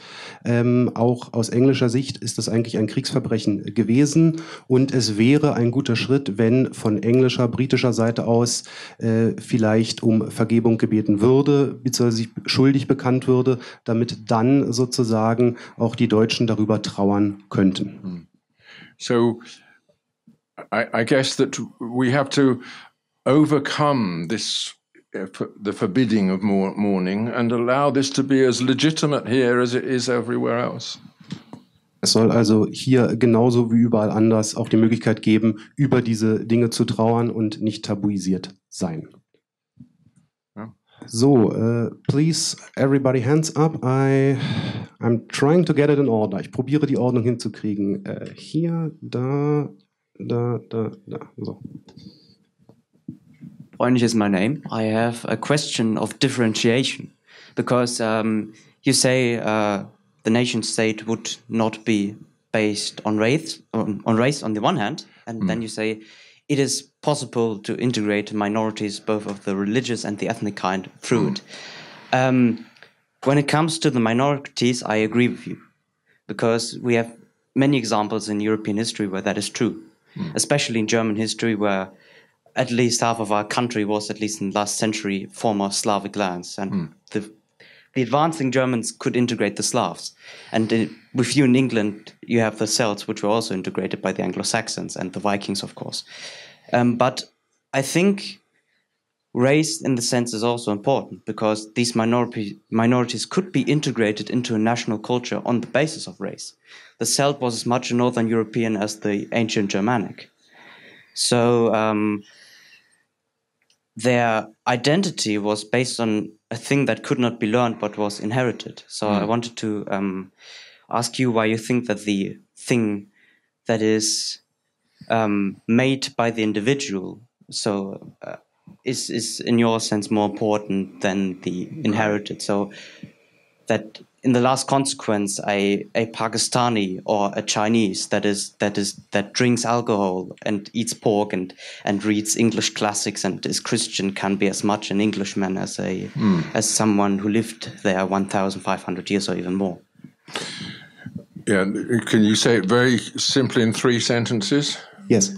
Auch aus englischer Sicht ist das eigentlich ein Kriegsverbrechen gewesen und es wäre ein guter Schritt, wenn von englischer, britischer Seite aus vielleicht um Vergebung gebeten würde, beziehungsweise sich schuldig bekannt würde, damit dann sozusagen auch die Deutschen darüber trauern könnten. So I guess that we have to overcome this, the forbidding of mourning, and allow this to be as legitimate here as it is everywhere else. Es soll also hier genauso wie überall anders auch die Möglichkeit geben, über diese Dinge zu trauern und nicht tabuisiert sein. Ja. So, please, everybody hands up. I'm trying to get it in order. Ich probiere die Ordnung hinzukriegen. Hier, da. So. Freundlich is my name. I have a question of differentiation because you say the nation state would not be based on race on the one hand, and then you say it is possible to integrate minorities, both of the religious and the ethnic kind, through it. When it comes to the minorities, I agree with you because we have many examples in European history where that is true. Especially in German history, where at least half of our country was, at least in the last century, former Slavic lands. And the advancing Germans could integrate the Slavs. And with you in England, you have the Celts, which were also integrated by the Anglo-Saxons and the Vikings, of course. But I think race, in the sense, is also important because these minorities could be integrated into a national culture on the basis of race. The Celt was as much a Northern European as the ancient Germanic. So their identity was based on a thing that could not be learned but was inherited. So I wanted to ask you why you think that the thing that is made by the individual is in your sense more important than the inherited. So that in the last consequence, a Pakistani or a Chinese that drinks alcohol and eats pork and reads English classics and is Christian can be as much an Englishman as as someone who lived there 1,500 years or even more. Yeah, can you say it very simply in 3 sentences? Yes.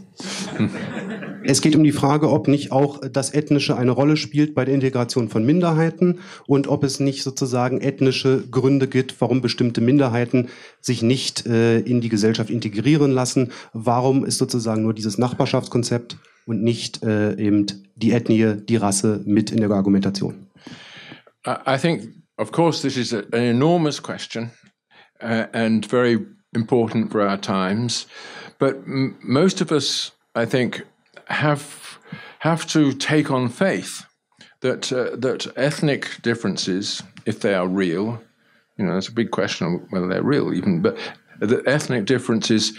Es geht um die Frage, ob nicht auch das Ethnische eine Rolle spielt bei der Integration von Minderheiten und ob es nicht sozusagen ethnische Gründe gibt, warum bestimmte Minderheiten sich nicht in die Gesellschaft integrieren lassen. Warum ist sozusagen nur dieses Nachbarschaftskonzept und nicht eben die Ethnie, die Rasse mit in der Argumentation? I think, of course, this is an enormous question and very important for our times. But most of us, I think, have to take on faith that ethnic differences, if they are real, it's a big question of whether they're real even, but that ethnic differences,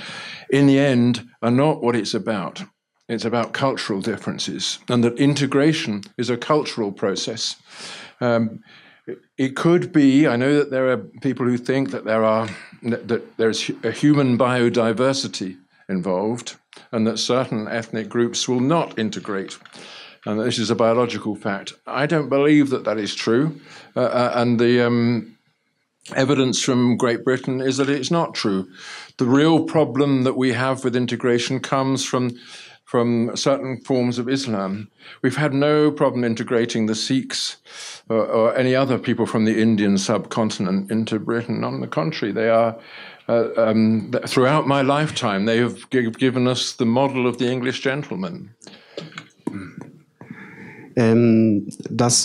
in the end, are not what it's about. It's about cultural differences, and that integration is a cultural process. It could be, I know that there are people who think that there's a human biodiversity involved, and that certain ethnic groups will not integrate, and this is a biological fact. I don't believe that is true, and the evidence from Great Britain is that it's not true. The real problem that we have with integration comes from certain forms of Islam. We've had no problem integrating the Sikhs or any other people from the Indian subcontinent into Britain. On the contrary, they are, throughout my lifetime, they have given us the model of the English gentleman. Dass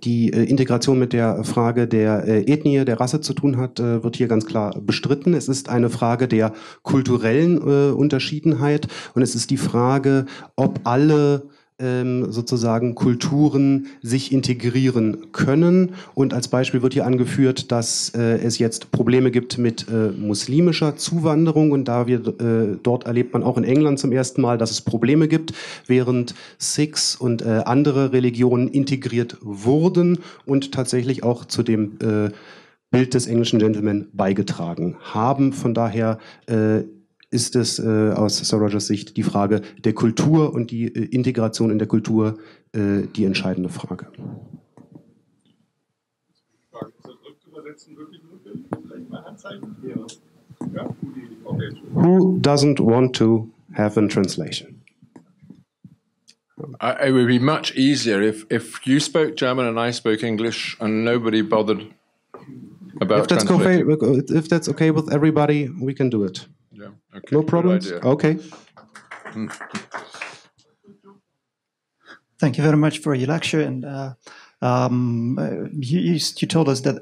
die Integration mit der Frage der Ethnie, der Rasse zu tun hat, wird hier ganz klar bestritten. Es ist eine Frage der kulturellen Unterschiedenheit und es ist die Frage, ob alle sozusagen Kulturen sich integrieren können. Und als Beispiel wird hier angeführt, dass es jetzt Probleme gibt mit muslimischer Zuwanderung. Und dort erlebt man auch in England zum ersten Mal, dass es Probleme gibt, während Sikhs und andere Religionen integriert wurden und tatsächlich auch zu dem Bild des englischen Gentleman beigetragen haben. Von daher ist es aus Sir Rogers Sicht die Frage der Kultur und die Integration in der Kultur die entscheidende Frage. Who doesn't want to have a translation? It would be much easier if you spoke German and I spoke English and nobody bothered about translating. If that's okay with everybody, we can do it. Yeah, okay. No problems? Okay. Thank you very much for your lecture. And you told us that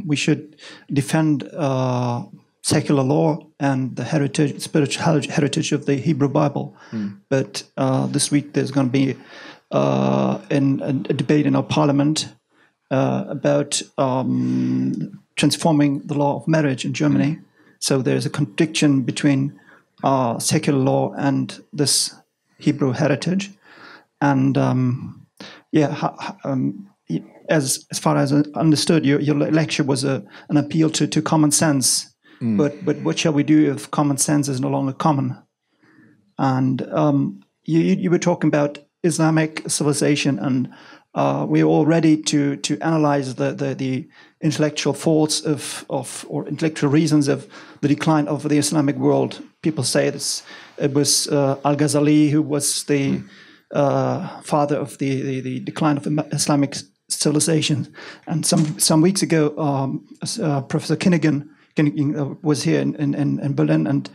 we should defend secular law and the heritage, spiritual heritage of the Hebrew Bible. But this week there's going to be a debate in our parliament about transforming the law of marriage in Germany. So there's a contradiction between secular law and this Hebrew heritage. And as far as I understood, your lecture was an appeal to common sense. But what shall we do if common sense is no longer common? And you were talking about Islamic civilization, and we're all ready to analyze the intellectual faults or intellectual reasons of the decline of the Islamic world. People say it was Al-Ghazali who was the father of the decline of Islamic civilization. And some weeks ago, Professor Kinnigan was here in Berlin, and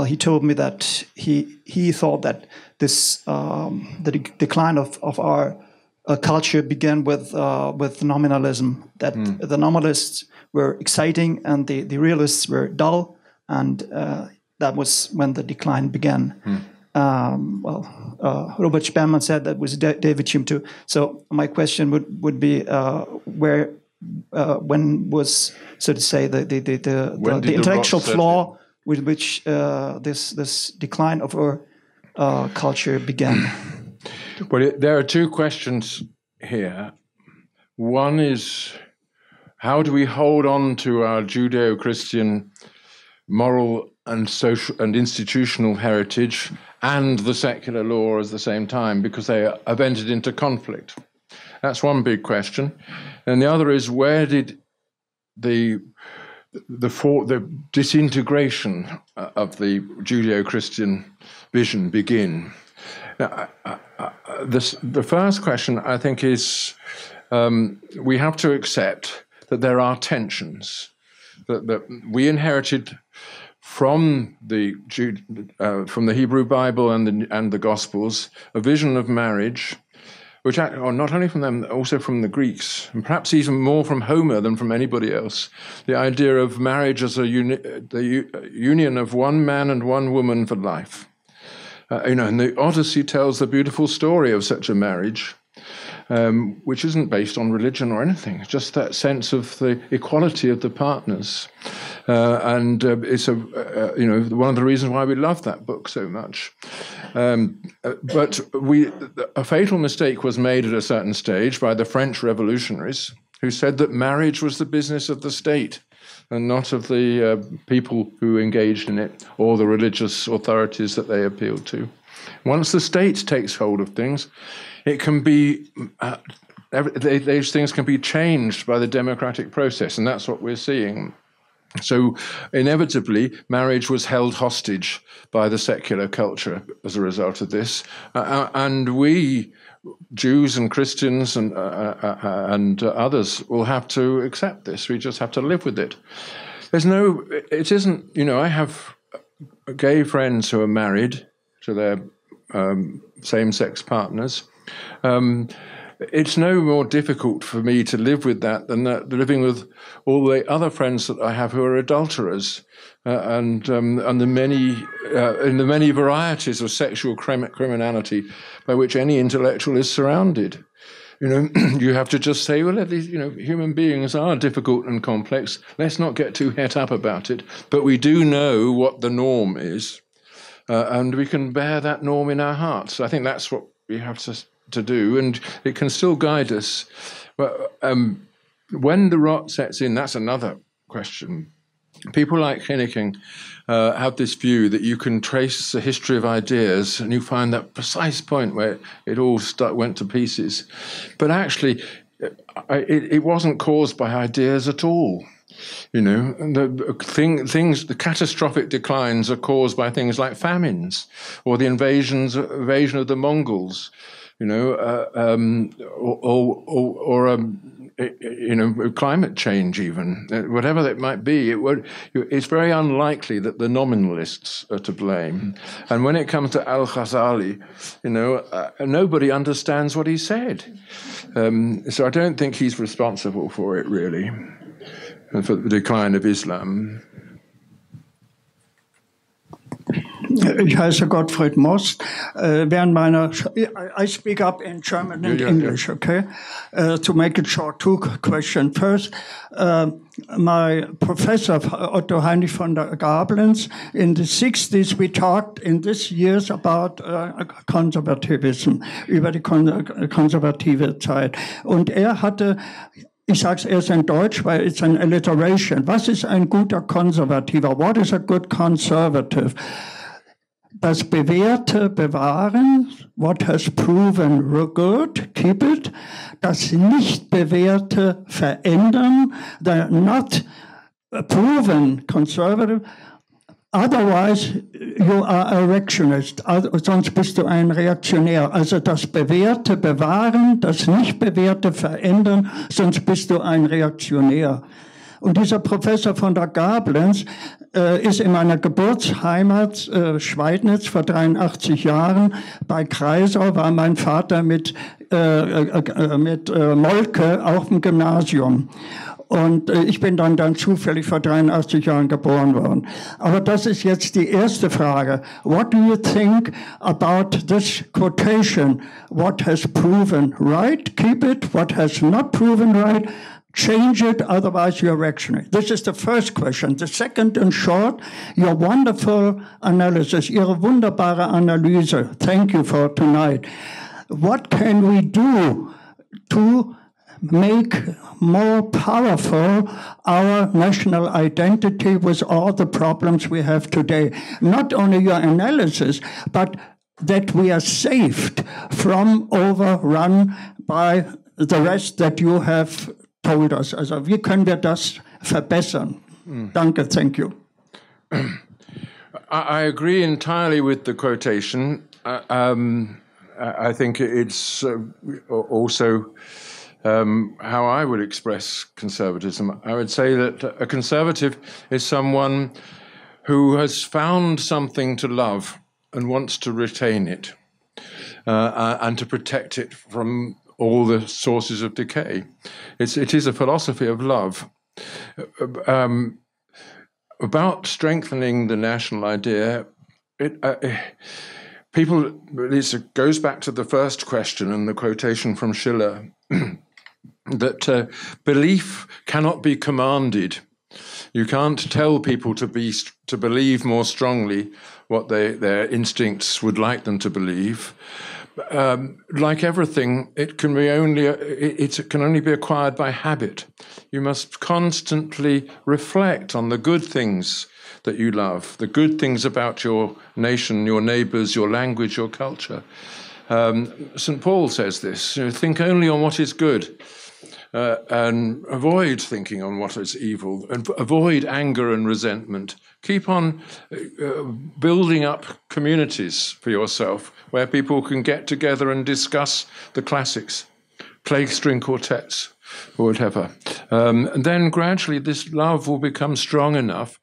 he told me that he thought that this the decline of our culture began with nominalism. That the nominalists were exciting and the realists were dull, and that was when the decline began. Robert Sperman said that was David Hume too. So my question would be when was, so to say, the intellectual flaw with which this decline of our culture began? Well, there are two questions here. One is, how do we hold on to our Judeo-Christian moral and social and institutional heritage and the secular law at the same time, because they have entered into conflict? That's one big question. And the other is, where did the disintegration of the Judeo-Christian vision begin? Now, the first question, I think, is we have to accept that there are tensions that we inherited from the Hebrew Bible and the Gospels, a vision of marriage, which, or not only from them, also from the Greeks, and perhaps even more from Homer than from anybody else. The idea of marriage as the union of one man and one woman for life. And the Odyssey tells the beautiful story of such a marriage, which isn't based on religion or anything. It's just that sense of the equality of the partners. And it's one of the reasons why we love that book so much. But a fatal mistake was made at a certain stage by the French revolutionaries, who said that marriage was the business of the state and not of the people who engaged in it or the religious authorities that they appealed to. Once the state takes hold of things, it can be those things can be changed by the democratic process, and that's what we're seeing. So inevitably, marriage was held hostage by the secular culture as a result of this, and we, Jews and Christians and others, will have to accept this. We just have to live with it. It isn't. I have gay friends who are married to their same-sex partners. It's no more difficult for me to live with that than living with all the other friends that I have who are adulterers, and the many varieties of sexual criminality by which any intellectual is surrounded. You have to just say, well, these, human beings are difficult and complex. Let's not get too het up about it. But we do know what the norm is, and we can bear that norm in our hearts. I think that's what we have to do, and it can still guide us. But when the rot sets in, that's another question. People like Henneking have this view that you can trace the history of ideas and you find that precise point where it all went to pieces. But actually, it wasn't caused by ideas at all. The catastrophic declines are caused by things like famines or the invasion of the Mongols, climate change even, whatever that might be. It's very unlikely that the nominalists are to blame. And when it comes to Al-Ghazali, nobody understands what he said. So I don't think he's responsible for it, really, and for the decline of Islam. Ich heiße Gottfried Most. I speak up in German and English, okay? To make it short, two questions. First, my professor, Otto Heinrich von der Gablenz, in the 60s, we talked in these years about Konservatism, über die konservative Zeit. Und hatte, ich sage es erst in Deutsch, weil it's an alliteration. Was ist ein guter Konservativer? What is a good conservative? Das Bewährte bewahren, what has proven good, keep it. Das Nicht-Bewährte verändern, the not proven conservative. Otherwise, you are a reactionist, sonst bist du ein Reaktionär. Also das Bewährte bewahren, das Nicht-Bewährte verändern, sonst bist du ein Reaktionär. Und dieser Professor von der Gablenz ist in meiner Geburtsheimat Schweidnitz vor 83 Jahren. Bei Kreisau war mein Vater mit Molke auf dem Gymnasium. Und ich bin dann zufällig vor 83 Jahren geboren worden. Aber das ist jetzt die erste Frage. What do you think about this quotation? What has proven right? Keep it. What has not proven right? Change it, otherwise you're reactionary. This is the first question. The second, in short, your wonderful analysis, Ihre wunderbare Analyse. Thank you for tonight. What can we do to make more powerful our national identity with all the problems we have today? Not only your analysis, but that we are saved from overrun by the rest that you have told us. Also, wie können wir das verbessern? Danke, thank you. I agree entirely with the quotation. I think it's also how I would express conservatism. I would say that a conservative is someone who has found something to love and wants to retain it and to protect it from all the sources of decay. It is a philosophy of love. About strengthening the national idea, it goes back to the first question and the quotation from Schiller, that belief cannot be commanded. You can't tell people to believe more strongly what their instincts would like them to believe. Like everything, it can only be acquired by habit. You must constantly reflect on the good things that you love, the good things about your nation, your neighbours, your language, your culture. St. Paul says this: think only on what is good, and avoid thinking on what is evil, and avoid anger and resentment. Keep on building up communities for yourself where people can get together and discuss the classics, play string quartets or whatever. And then gradually this love will become strong enough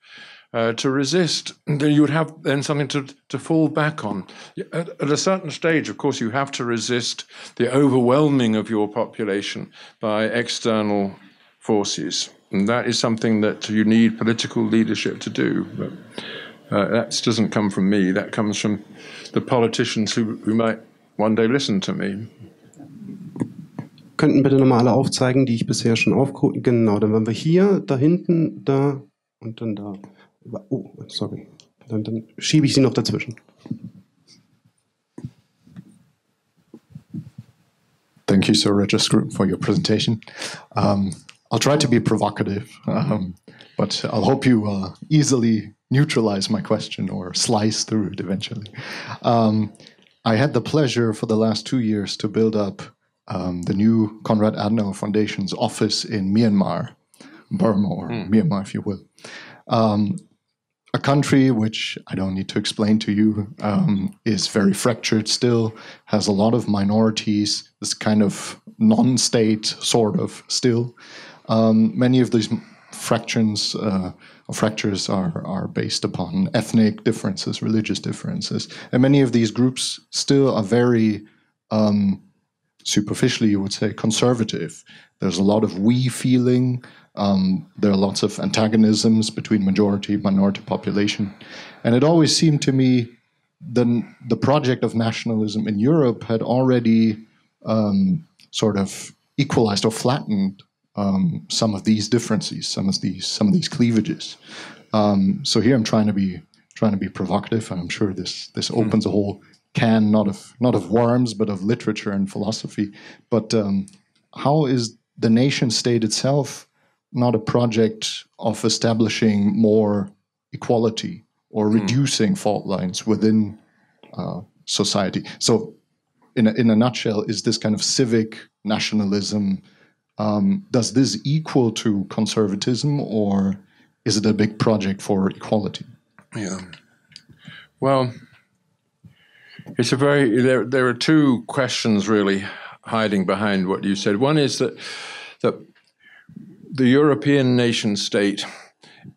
to resist. Then you would have then something to fall back on. At a certain stage, of course, you have to resist the overwhelming of your population by external forces. And that is something that you need political leadership to do. But that doesn't come from me. That comes from the politicians who might one day listen to me. Könnten bitte nochmal alle aufzeigen, die ich bisher schon aufgerufen. Genau, dann waren wir hier, da hinten, da und dann da. Oh, sorry. Dann schiebe ich sie noch dazwischen. Thank you, Sir Roger Scruton, for your presentation. I'll try to be provocative, but I'll hope you easily neutralize my question or slice through it eventually. I had the pleasure for the last 2 years to build up the new Konrad Adenauer Foundation's office in Myanmar, Burma, or Myanmar, if you will. A country which I don't need to explain to you is very fractured still, has a lot of minorities, this kind of non-state sort of still. Many of these fractures are based upon ethnic differences, religious differences. And many of these groups still are very, superficially you would say, conservative. There's a lot of we feeling. There are lots of antagonisms between majority-minority population. And it always seemed to me the project of nationalism in Europe had already sort of equalized or flattened some of these differences, some of these cleavages. So here I'm trying to be provocative, and I'm sure this opens a whole can not of worms, but of literature and philosophy. But how is the nation state itself not a project of establishing more equality or reducing fault lines within society? So in a nutshell, is this kind of civic nationalism, does this equal to conservatism, or is it a big project for equality? Yeah. Well, it's there are two questions really hiding behind what you said. One is that the European nation state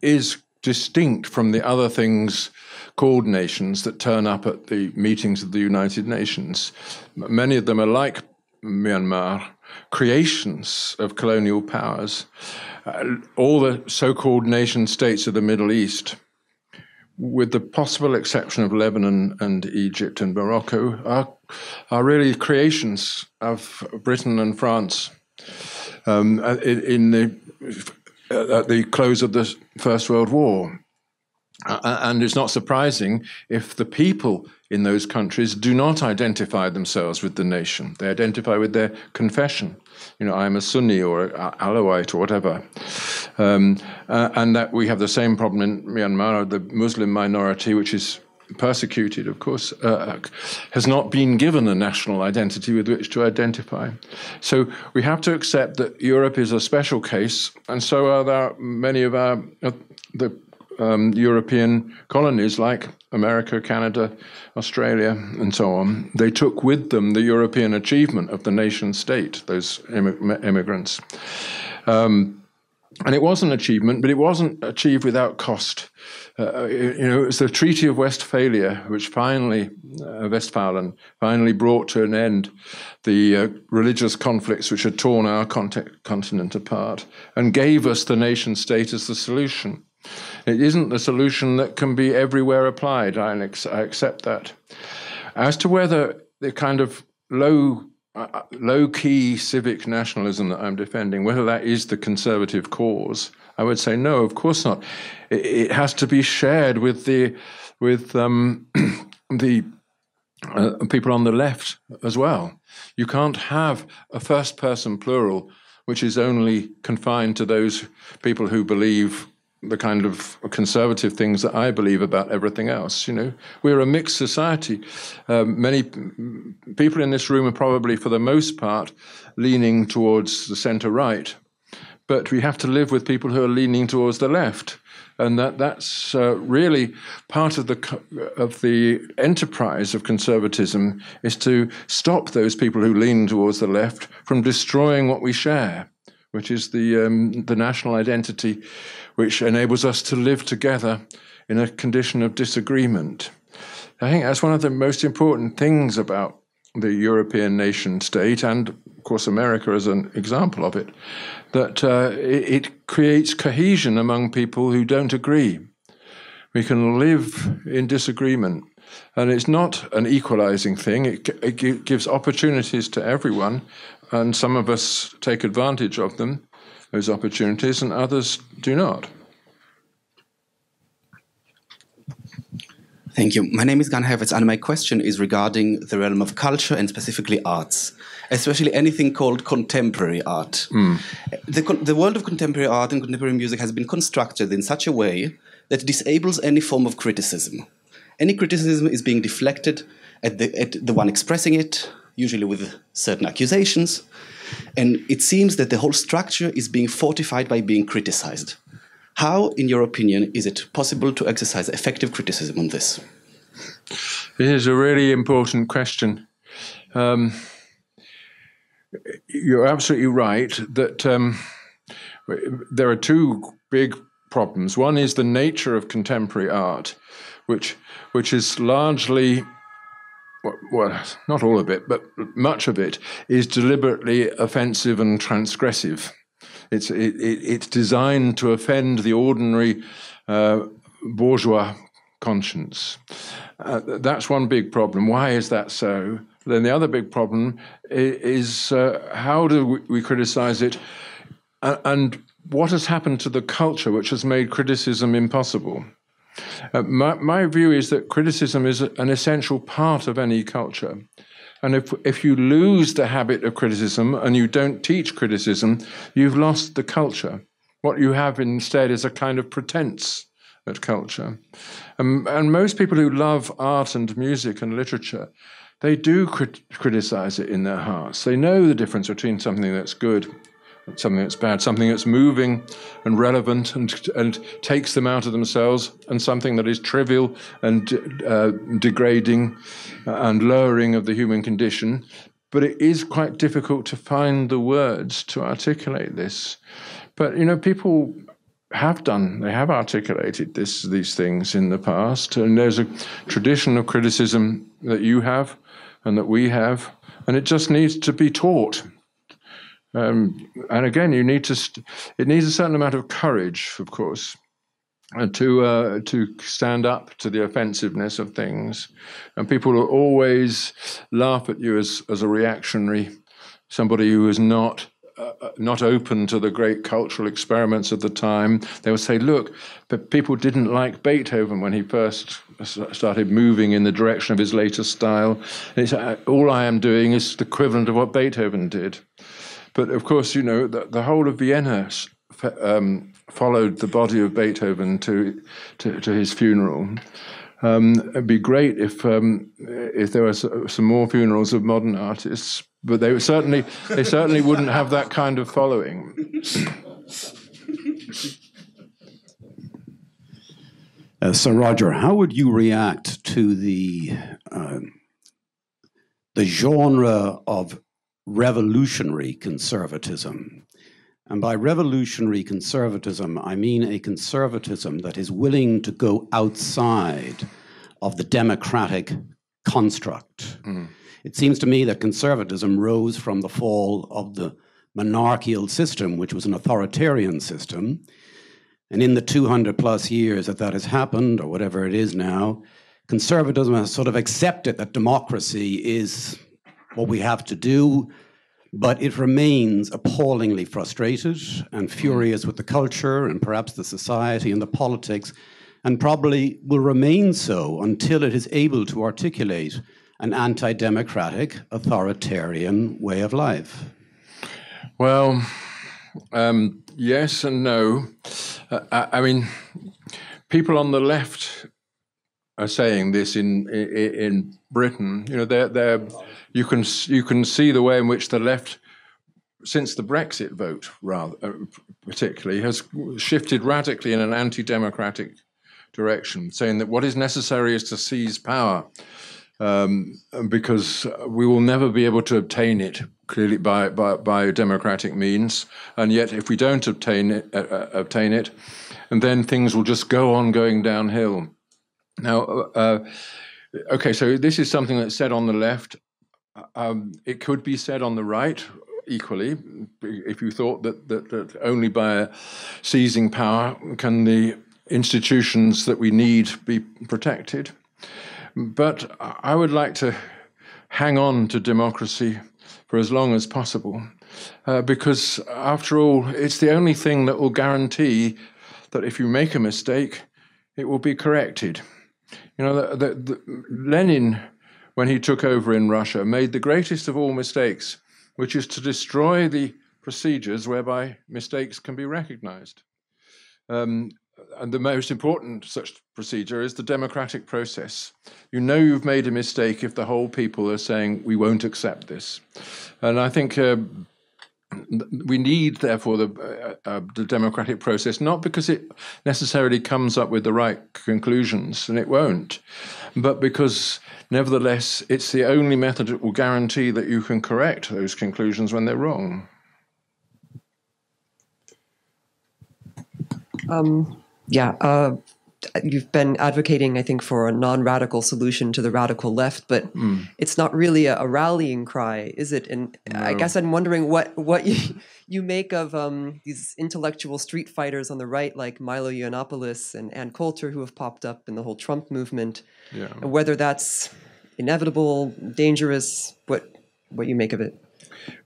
is distinct from the other things called nations that turn up at the meetings of the United Nations. Many of them are like Myanmar, creations of colonial powers. All the so-called nation states of the Middle East, with the possible exception of Lebanon and Egypt and Morocco, are really creations of Britain and France. At the close of the First World War. And it's not surprising if the people in those countries do not identify themselves with the nation. They identify with their confession. I'm a Sunni or Alawite or whatever. And that we have the same problem in Myanmar. The Muslim minority, which is persecuted, of course, has not been given a national identity with which to identify. So we have to accept that Europe is a special case, and so are there many of the European colonies like America, Canada, Australia, and so on. They took with them the European achievement of the nation state, those immigrants. And it was an achievement, but it wasn't achieved without cost. It was the Treaty of Westphalia, which Westphalen finally brought to an end the religious conflicts which had torn our continent apart and gave us the nation state as the solution. It isn't the solution that can be everywhere applied. I accept that. As to whether the kind of low-key civic nationalism that I'm defending, whether that is the conservative cause, I would say no, of course not. It has to be shared with the people on the left as well. You can't have a first-person plural which is only confined to those people who believe the kind of conservative things that I believe about everything else. We're a mixed society. Many people in this room are probably, for the most part, leaning towards the centre-right, but we have to live with people who are leaning towards the left, and that's really part of the enterprise of conservatism, is to stop those people who lean towards the left from destroying what we share, which is the national identity, which enables us to live together in a condition of disagreement. I think that's one of the most important things about the European nation state, and of course America as an example of it, that it creates cohesion among people who don't agree. We can live in disagreement, and it's not an equalizing thing. It gives opportunities to everyone, and some of us take advantage of them, those opportunities, and others do not. Thank you. My name is Gan Havitz, and my question is regarding the realm of culture and specifically arts, especially anything called contemporary art. The world of contemporary art and contemporary music has been constructed in such a way that it disables any form of criticism. Any criticism is being deflected at the one expressing it, usually with certain accusations, and it seems that the whole structure is being fortified by being criticized. How, in your opinion, is it possible to exercise effective criticism on this? This is a really important question. You're absolutely right that there are two big problems. One is the nature of contemporary art, which is largely, well, not all of it, but much of it is deliberately offensive and transgressive. It's designed to offend the ordinary bourgeois conscience. That's one big problem. Why is that so? Then the other big problem is how do we criticize it, and what has happened to the culture which has made criticism impossible? My view is that criticism is an essential part of any culture. And if you lose the habit of criticism and you don't teach criticism, you've lost the culture. What you have instead is a kind of pretense at culture. And most people who love art and music and literature, they do criticize it in their hearts. They know the difference between something that's good and something that's bad, something that's moving and relevant and takes them out of themselves, and something that is trivial and degrading and lowering of the human condition. But it is quite difficult to find the words to articulate this. But, people they have articulated these things in the past, and there's a tradition of criticism that you have and that we have, and it just needs to be taught. And again, it needs a certain amount of courage, of course, to stand up to the offensiveness of things. And people will always laugh at you as a reactionary, somebody who is not open to the great cultural experiments of the time. They will say, look, but people didn't like Beethoven when he first started moving in the direction of his latest style. And all I am doing is the equivalent of what Beethoven did. But of course, the whole of Vienna followed the body of Beethoven to his funeral. It'd be great if there were some more funerals of modern artists, but they certainly wouldn't have that kind of following. Sir Roger, how would you react to the genre of revolutionary conservatism? And by revolutionary conservatism, I mean a conservatism that is willing to go outside of the democratic construct. It seems to me that conservatism rose from the fall of the monarchical system, which was an authoritarian system. And in the 200 plus years that has happened, or whatever it is now, conservatism has sort of accepted that democracy is what we have to do, but it remains appallingly frustrated and furious with the culture and perhaps the society and the politics, and probably will remain so until it is able to articulate an anti-democratic, authoritarian way of life. Well, yes and no. I mean, people on the left are saying this in Britain. You know, you can see the way in which the left, since the Brexit vote, particularly, has shifted radically in an anti-democratic direction, saying that what is necessary is to seize power, because we will never be able to obtain it clearly by democratic means, and yet if we don't obtain it, and then things will just go on going downhill. Now, okay, so this is something that's said on the left. It could be said on the right equally, if you thought that only by seizing power can the institutions that we need be protected. But I would like to hang on to democracy for as long as possible, because after all, it's the only thing that will guarantee that if you make a mistake, it will be corrected. You know, Lenin, when he took over in Russia, made the greatest of all mistakes, which is to destroy the procedures whereby mistakes can be recognized. And the most important such procedure is the democratic process. You know you've made a mistake if the whole people are saying, we won't accept this. And I think we need, therefore, the democratic process, not because it necessarily comes up with the right conclusions, and it won't, but because, nevertheless, it's the only method that will guarantee that you can correct those conclusions when they're wrong. You've been advocating, I think, for a non-radical solution to the radical left, but it's not really a rallying cry, is it? And no. I guess I'm wondering what you make of these intellectual street fighters on the right, like Milo Yiannopoulos and Ann Coulter, who have popped up in the whole Trump movement, and whether that's inevitable, dangerous, what you make of it.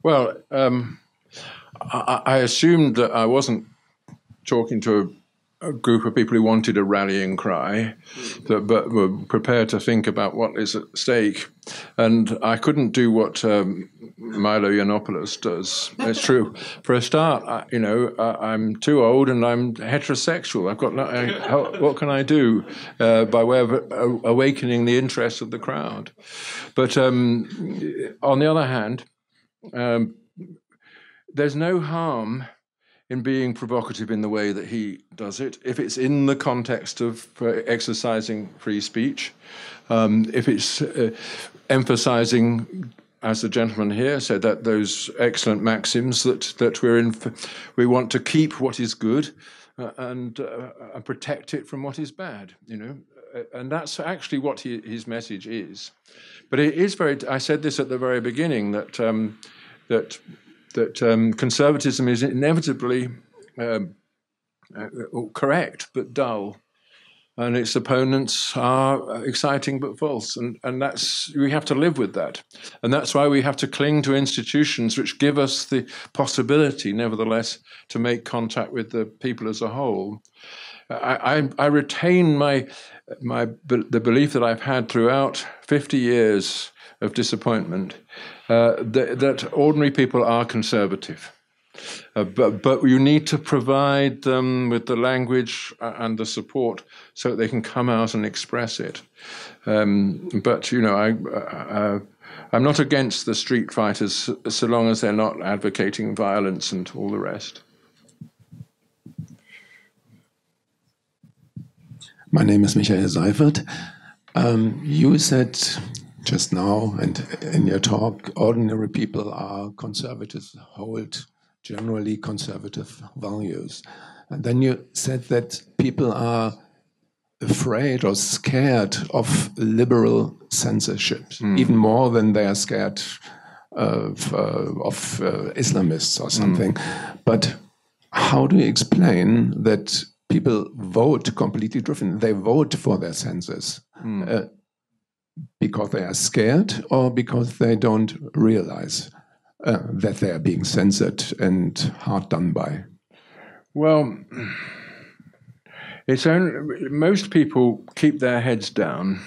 Well, I assumed that I wasn't talking to a group of people who wanted a rallying cry, but were prepared to think about what is at stake. And I couldn't do what Milo Yiannopoulos does. It's true. For a start, I'm too old and I'm heterosexual. I've got what can I do by way of awakening the interest of the crowd? But on the other hand, there's no harm in being provocative in the way that he does it, if it's in the context of exercising free speech, if it's emphasizing, as the gentleman here said, that those excellent maxims that we want to keep what is good and protect it from what is bad, and that's actually what his message is. But it is I said this at the very beginning, that conservatism is inevitably correct but dull, and its opponents are exciting but false, and we have to live with that, and that's why we have to cling to institutions which give us the possibility, nevertheless, to make contact with the people as a whole. I retain the belief that I've had throughout 50 years of disappointment, that ordinary people are conservative. But you need to provide them with the language and the support so that they can come out and express it. But, I'm not against the street fighters so long as they're not advocating violence and all the rest. My name is Michael Seifert. You said just now and in your talk, ordinary people are conservatives, hold generally conservative values. And then you said that people are afraid or scared of liberal censorship, even more than they are scared of Islamists or something. But how do you explain that people vote completely different? They vote for their censors because they are scared or because they don't realize that they are being censored and hard done by? Well, most people keep their heads down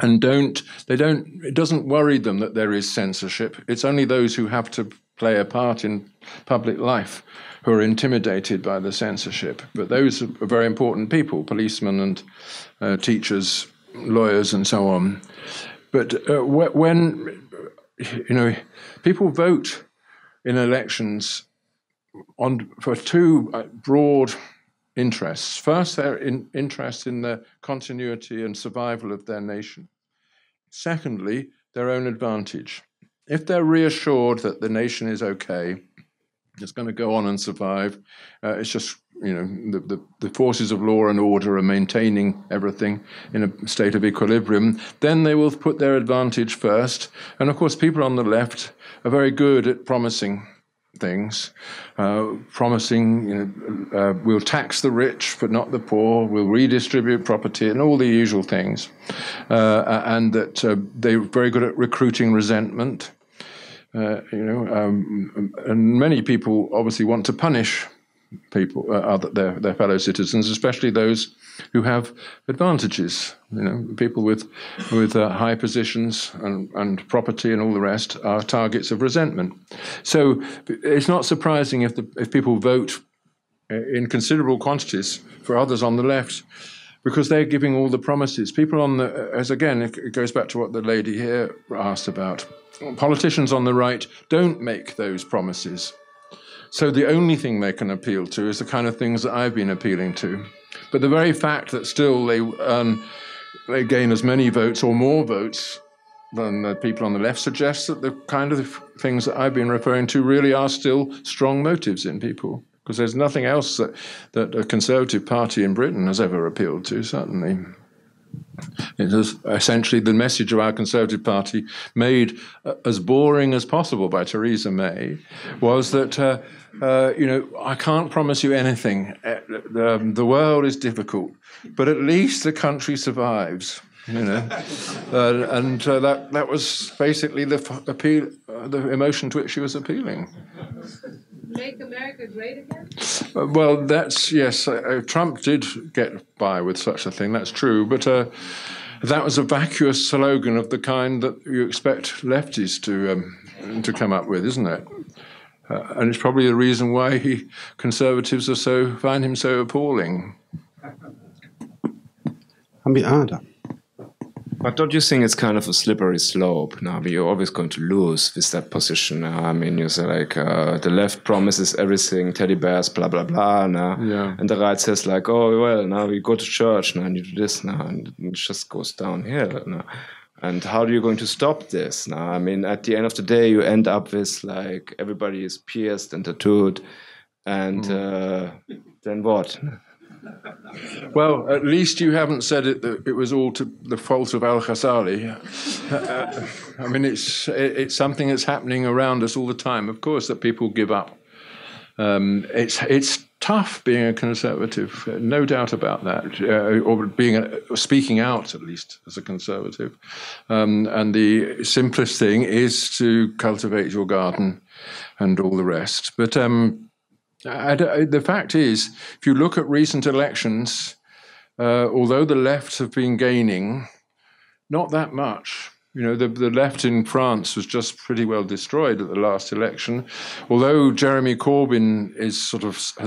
and it doesn't worry them that there is censorship. It's only those who have to play a part in public life who are intimidated by the censorship. But those are very important people, policemen and teachers, lawyers, and so on. But when people vote in elections for two broad interests. First, their interest in the continuity and survival of their nation. Secondly, their own advantage. If they're reassured that the nation is okay, it's going to go on and survive, it's just, the forces of law and order are maintaining everything in a state of equilibrium, then they will put their advantage first. And of course, people on the left are very good at promising things, we'll tax the rich but not the poor, we'll redistribute property and all the usual things, and that they're very good at recruiting resentment, and many people obviously want to punish people, their fellow citizens, especially those who have advantages. People with high positions and property and all the rest are targets of resentment. So it's not surprising if people vote in considerable quantities for others on the left, because they're giving all the promises. People on it goes back to what the lady here asked about. Politicians on the right don't make those promises. So the only thing they can appeal to is the kind of things that I've been appealing to. But the very fact that still they gain as many votes or more votes than the people on the left suggests that the kind of things that I've been referring to really are still strong motives in people. Because there's nothing else that a Conservative Party in Britain has ever appealed to, certainly. It is essentially the message of our Conservative Party, made as boring as possible by Theresa May, was that, I can't promise you anything. The world is difficult, but at least the country survives. That was basically the emotion to which she was appealing. Make America great again? Well, yes. Trump did get by with such a thing, that's true. But that was a vacuous slogan of the kind that you expect lefties to come up with, isn't it? And it's probably the reason why conservatives find him so appalling. But don't you think it's kind of a slippery slope? Now, you're always going to lose with that position. I mean, you say the left promises everything, teddy bears, blah, blah, blah. Now. Yeah. And the right says oh, well, now we go to church now and you do this now. And it just goes downhill now. And how are you going to stop this now? I mean, at the end of the day, you end up with everybody is pierced and tattooed. And then what? Well, at least you haven't said that it was all to the fault of Al-Ghazali. I mean, it's something that's happening around us all the time, of course, that people give up. It's tough being a conservative, no doubt about that, or speaking out, at least, as a conservative. And the simplest thing is to cultivate your garden and all the rest. But the fact is, if you look at recent elections, although the left have been gaining, not that much. The left in France was just pretty well destroyed at the last election, although Jeremy Corbyn has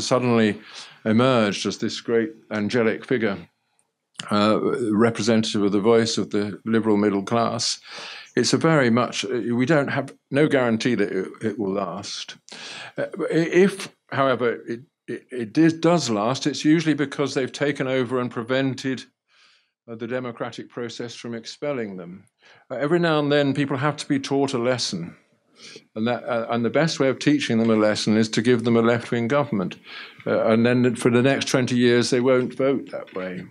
suddenly emerged as this great angelic figure, representative of the voice of the liberal middle class. It's we don't have no guarantee that it will last. If, however, it does last, it's usually because they've taken over and prevented the democratic process from expelling them. Every now and then, people have to be taught a lesson. And the best way of teaching them a lesson is to give them a left-wing government. And then for the next 20 years, they won't vote that way.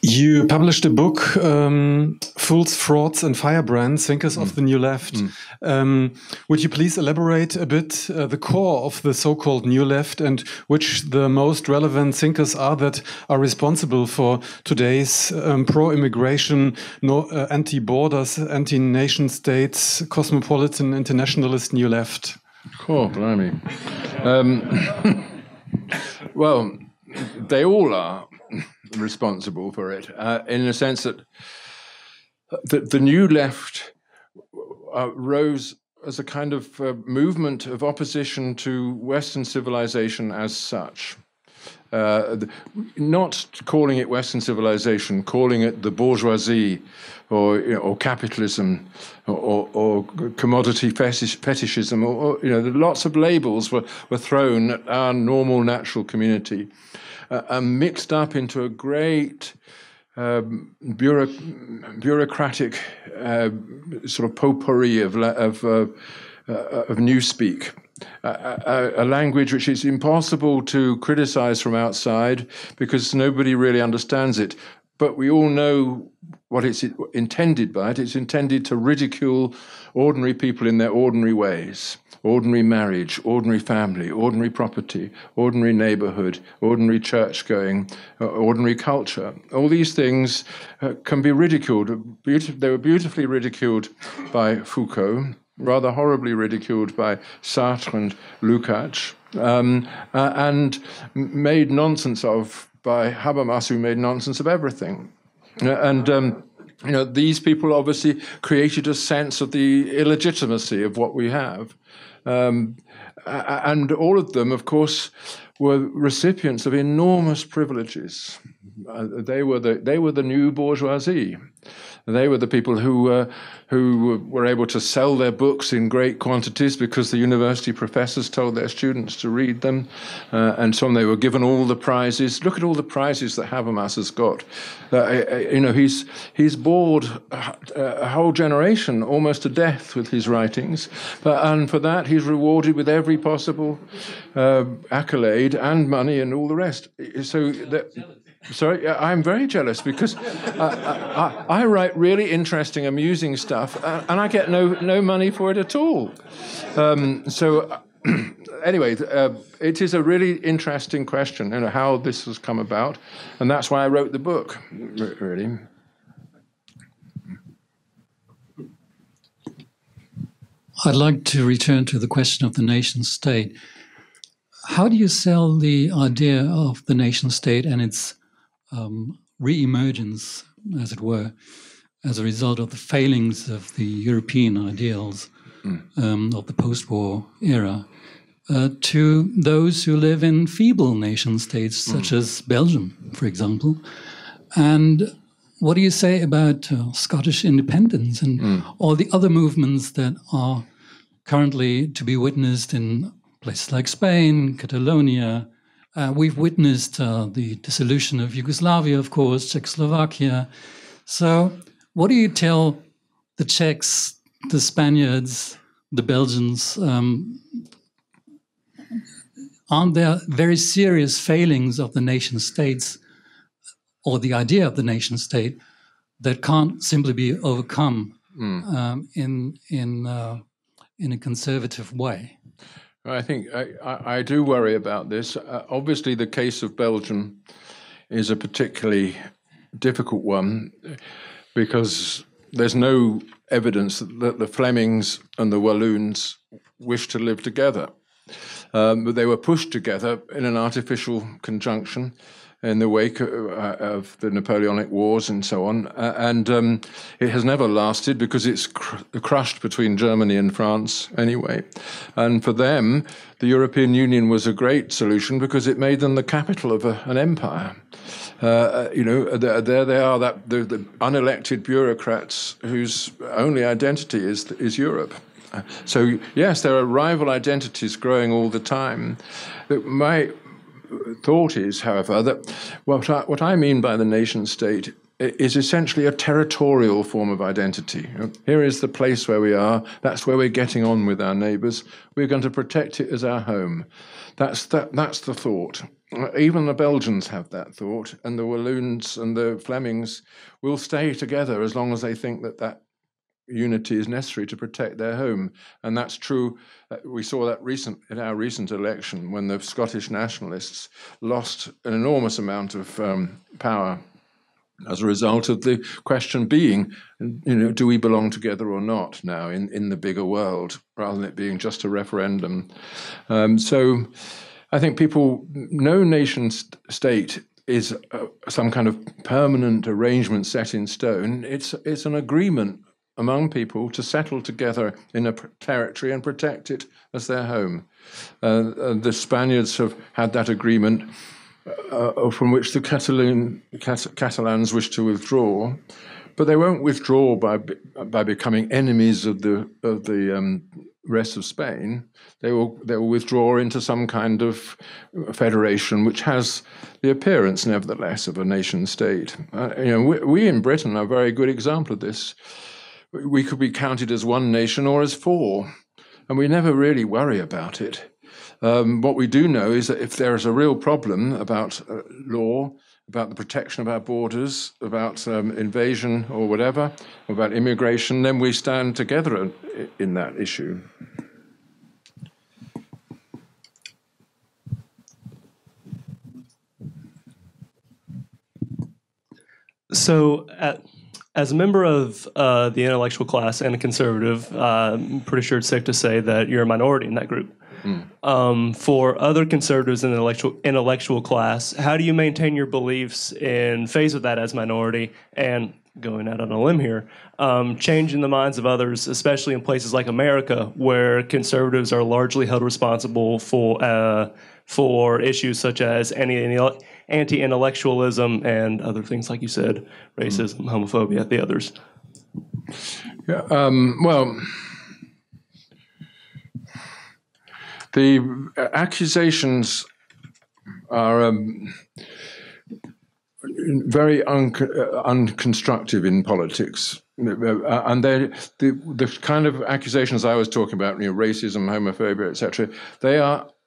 You published a book, Fools, Frauds and Firebrands, Thinkers of the New Left. Would you please elaborate a bit the core of the so-called New Left and which the most relevant thinkers are that are responsible for today's pro-immigration, anti-borders, anti-nation states, cosmopolitan, internationalist New Left? Oh, blimey. Well, they all are responsible for it, in the sense that the New Left rose as a kind of movement of opposition to Western civilization as such. Not calling it Western civilization, calling it the bourgeoisie or capitalism or commodity fetishism, or lots of labels were thrown at our normal natural community. Mixed up into a great bureaucratic sort of potpourri of newspeak, a language which is impossible to criticize from outside because nobody really understands it. But we all know what it's intended by. It's intended to ridicule ordinary people in their ordinary ways. Ordinary marriage, ordinary family, ordinary property, ordinary neighborhood, ordinary church-going, ordinary culture. All these things can be ridiculed. They were beautifully ridiculed by Foucault, rather horribly ridiculed by Sartre and Lukács, and made nonsense of by Habermas, who made nonsense of everything. These people obviously created a sense of the illegitimacy of what we have. And all of them, of course, were recipients of enormous privileges. They were the new bourgeoisie. They were the people who were able to sell their books in great quantities because the university professors told their students to read them, and so on. They were given all the prizes. Look at all the prizes that Habermas has got. He's bored a whole generation almost to death with his writings, and for that he's rewarded with every possible accolade and money and all the rest. So that. Sorry, I'm very jealous because I write really interesting, amusing stuff, and I get no money for it at all. Anyway, it is a really interesting question, how this has come about, and that's why I wrote the book, really. I'd like to return to the question of the nation state. How do you sell the idea of the nation state and its re-emergence, as it were, as a result of the failings of the European ideals of the post-war era, to those who live in feeble nation-states, such as Belgium, for example? And what do you say about Scottish independence and all the other movements that are currently to be witnessed in places like Spain, Catalonia? We've witnessed the dissolution of Yugoslavia, of course, Czechoslovakia. So what do you tell the Czechs, the Spaniards, the Belgians? Aren't there very serious failings of the nation states or the idea of the nation state that can't simply be overcome in a conservative way? I think I do worry about this. Obviously, the case of Belgium is a particularly difficult one because there's no evidence that the Flemings and the Walloons wish to live together. But they were pushed together in an artificial conjunction in the wake of the Napoleonic Wars and so on. And it has never lasted because it's crushed between Germany and France anyway. And for them, the European Union was a great solution because it made them the capital of an empire. There they are, the unelected bureaucrats whose only identity is Europe. So yes, there are rival identities growing all the time. My thought is, however, that what I mean by the nation state is essentially a territorial form of identity. Here is the place where we are. That's where we're getting on with our neighbours. We're going to protect it as our home. That's the thought. Even the Belgians have that thought, and the Walloons and the Flemings will stay together as long as they think that unity is necessary to protect their home. And that's true. We saw that in our recent election when the Scottish nationalists lost an enormous amount of power as a result of the question being, do we belong together or not now in the bigger world, rather than it being just a referendum. So I think no nation state is some kind of permanent arrangement set in stone. It's an agreement among people to settle together in a territory and protect it as their home. The Spaniards have had that agreement from which the Catalans wish to withdraw, but they won't withdraw by becoming enemies of the rest of Spain. They will withdraw into some kind of federation which has the appearance, nevertheless, of a nation state. We in Britain are a very good example of this. We could be counted as one nation or as four, and we never really worry about it. What we do know is that if there is a real problem about law, about the protection of our borders, about invasion or whatever, about immigration, then we stand together in that issue. So, as a member of the intellectual class and a conservative, I'm pretty sure it's safe to say that you're a minority in that group. For other conservatives in the intellectual class, how do you maintain your beliefs in face of that as minority and, going out on a limb here, changing the minds of others, especially in places like America, where conservatives are largely held responsible for issues such as anti-intellectualism and other things, like you said, racism, homophobia, the others? Yeah, well, the accusations are very unconstructive in politics. And the kind of accusations I was talking about, racism, homophobia, etc., they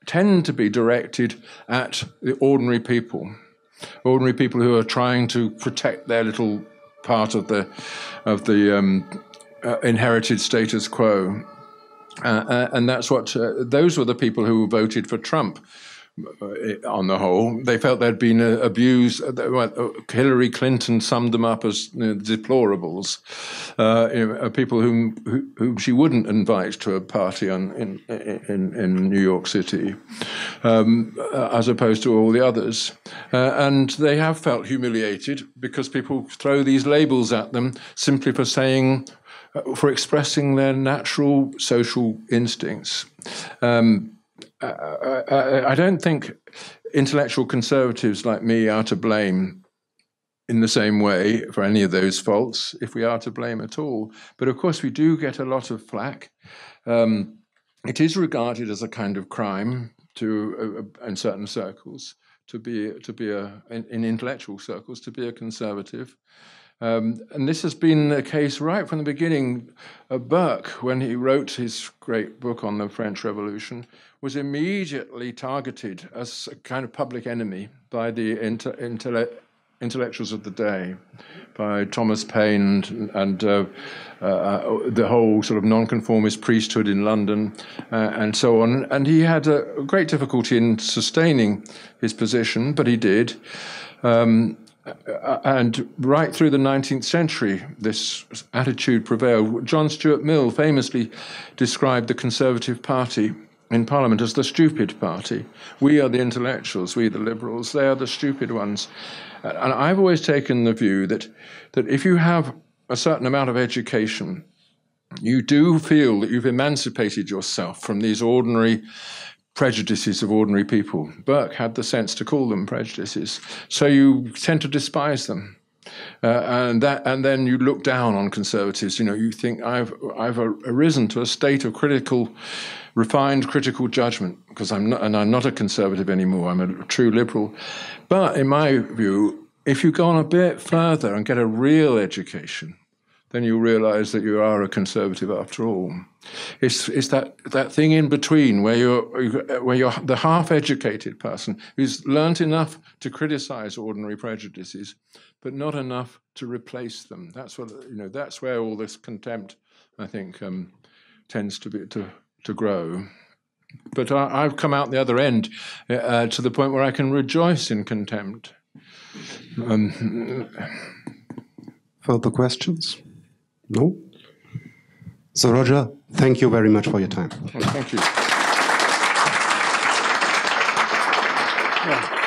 tend to be directed at the ordinary people who are trying to protect their little part of the inherited status quo. And that's what those were the people who voted for Trump. On the whole, they felt they'd been abused. Hillary Clinton summed them up as deplorables, people whom she wouldn't invite to a party in New York City, as opposed to all the others. And they have felt humiliated because people throw these labels at them simply for expressing their natural social instincts. I don't think intellectual conservatives like me are to blame in the same way for any of those faults, if we are to blame at all. But of course, we do get a lot of flack. It is regarded as a kind of crime in certain circles in intellectual circles to be a conservative. And this has been the case right from the beginning. Burke, when he wrote his great book on the French Revolution, was immediately targeted as a kind of public enemy by the intellectuals of the day, by Thomas Paine and the whole sort of nonconformist priesthood in London and so on. And he had a great difficulty in sustaining his position, but he did. And right through the 19th century, this attitude prevailed. John Stuart Mill famously described the Conservative Party in Parliament as the stupid party. We are the intellectuals, we the liberals, they are the stupid ones. And I've always taken the view that if you have a certain amount of education, you do feel that you've emancipated yourself from these ordinary prejudices of ordinary people. Burke had the sense to call them prejudices. So you tend to despise them. And then you look down on conservatives. You think I've arisen to a state of refined critical judgment because I'm not a conservative anymore. I'm a true liberal. But in my view, if you go on a bit further and get a real education, then you realize that you are a conservative after all. It's that thing in between where you're the half-educated person who's learnt enough to criticize ordinary prejudices, but not enough to replace them. That's where all this contempt, I think, tends to grow. But I've come out the other end to the point where I can rejoice in contempt. Further questions? No? So, Roger, thank you very much for your time. Well, thank you. Yeah.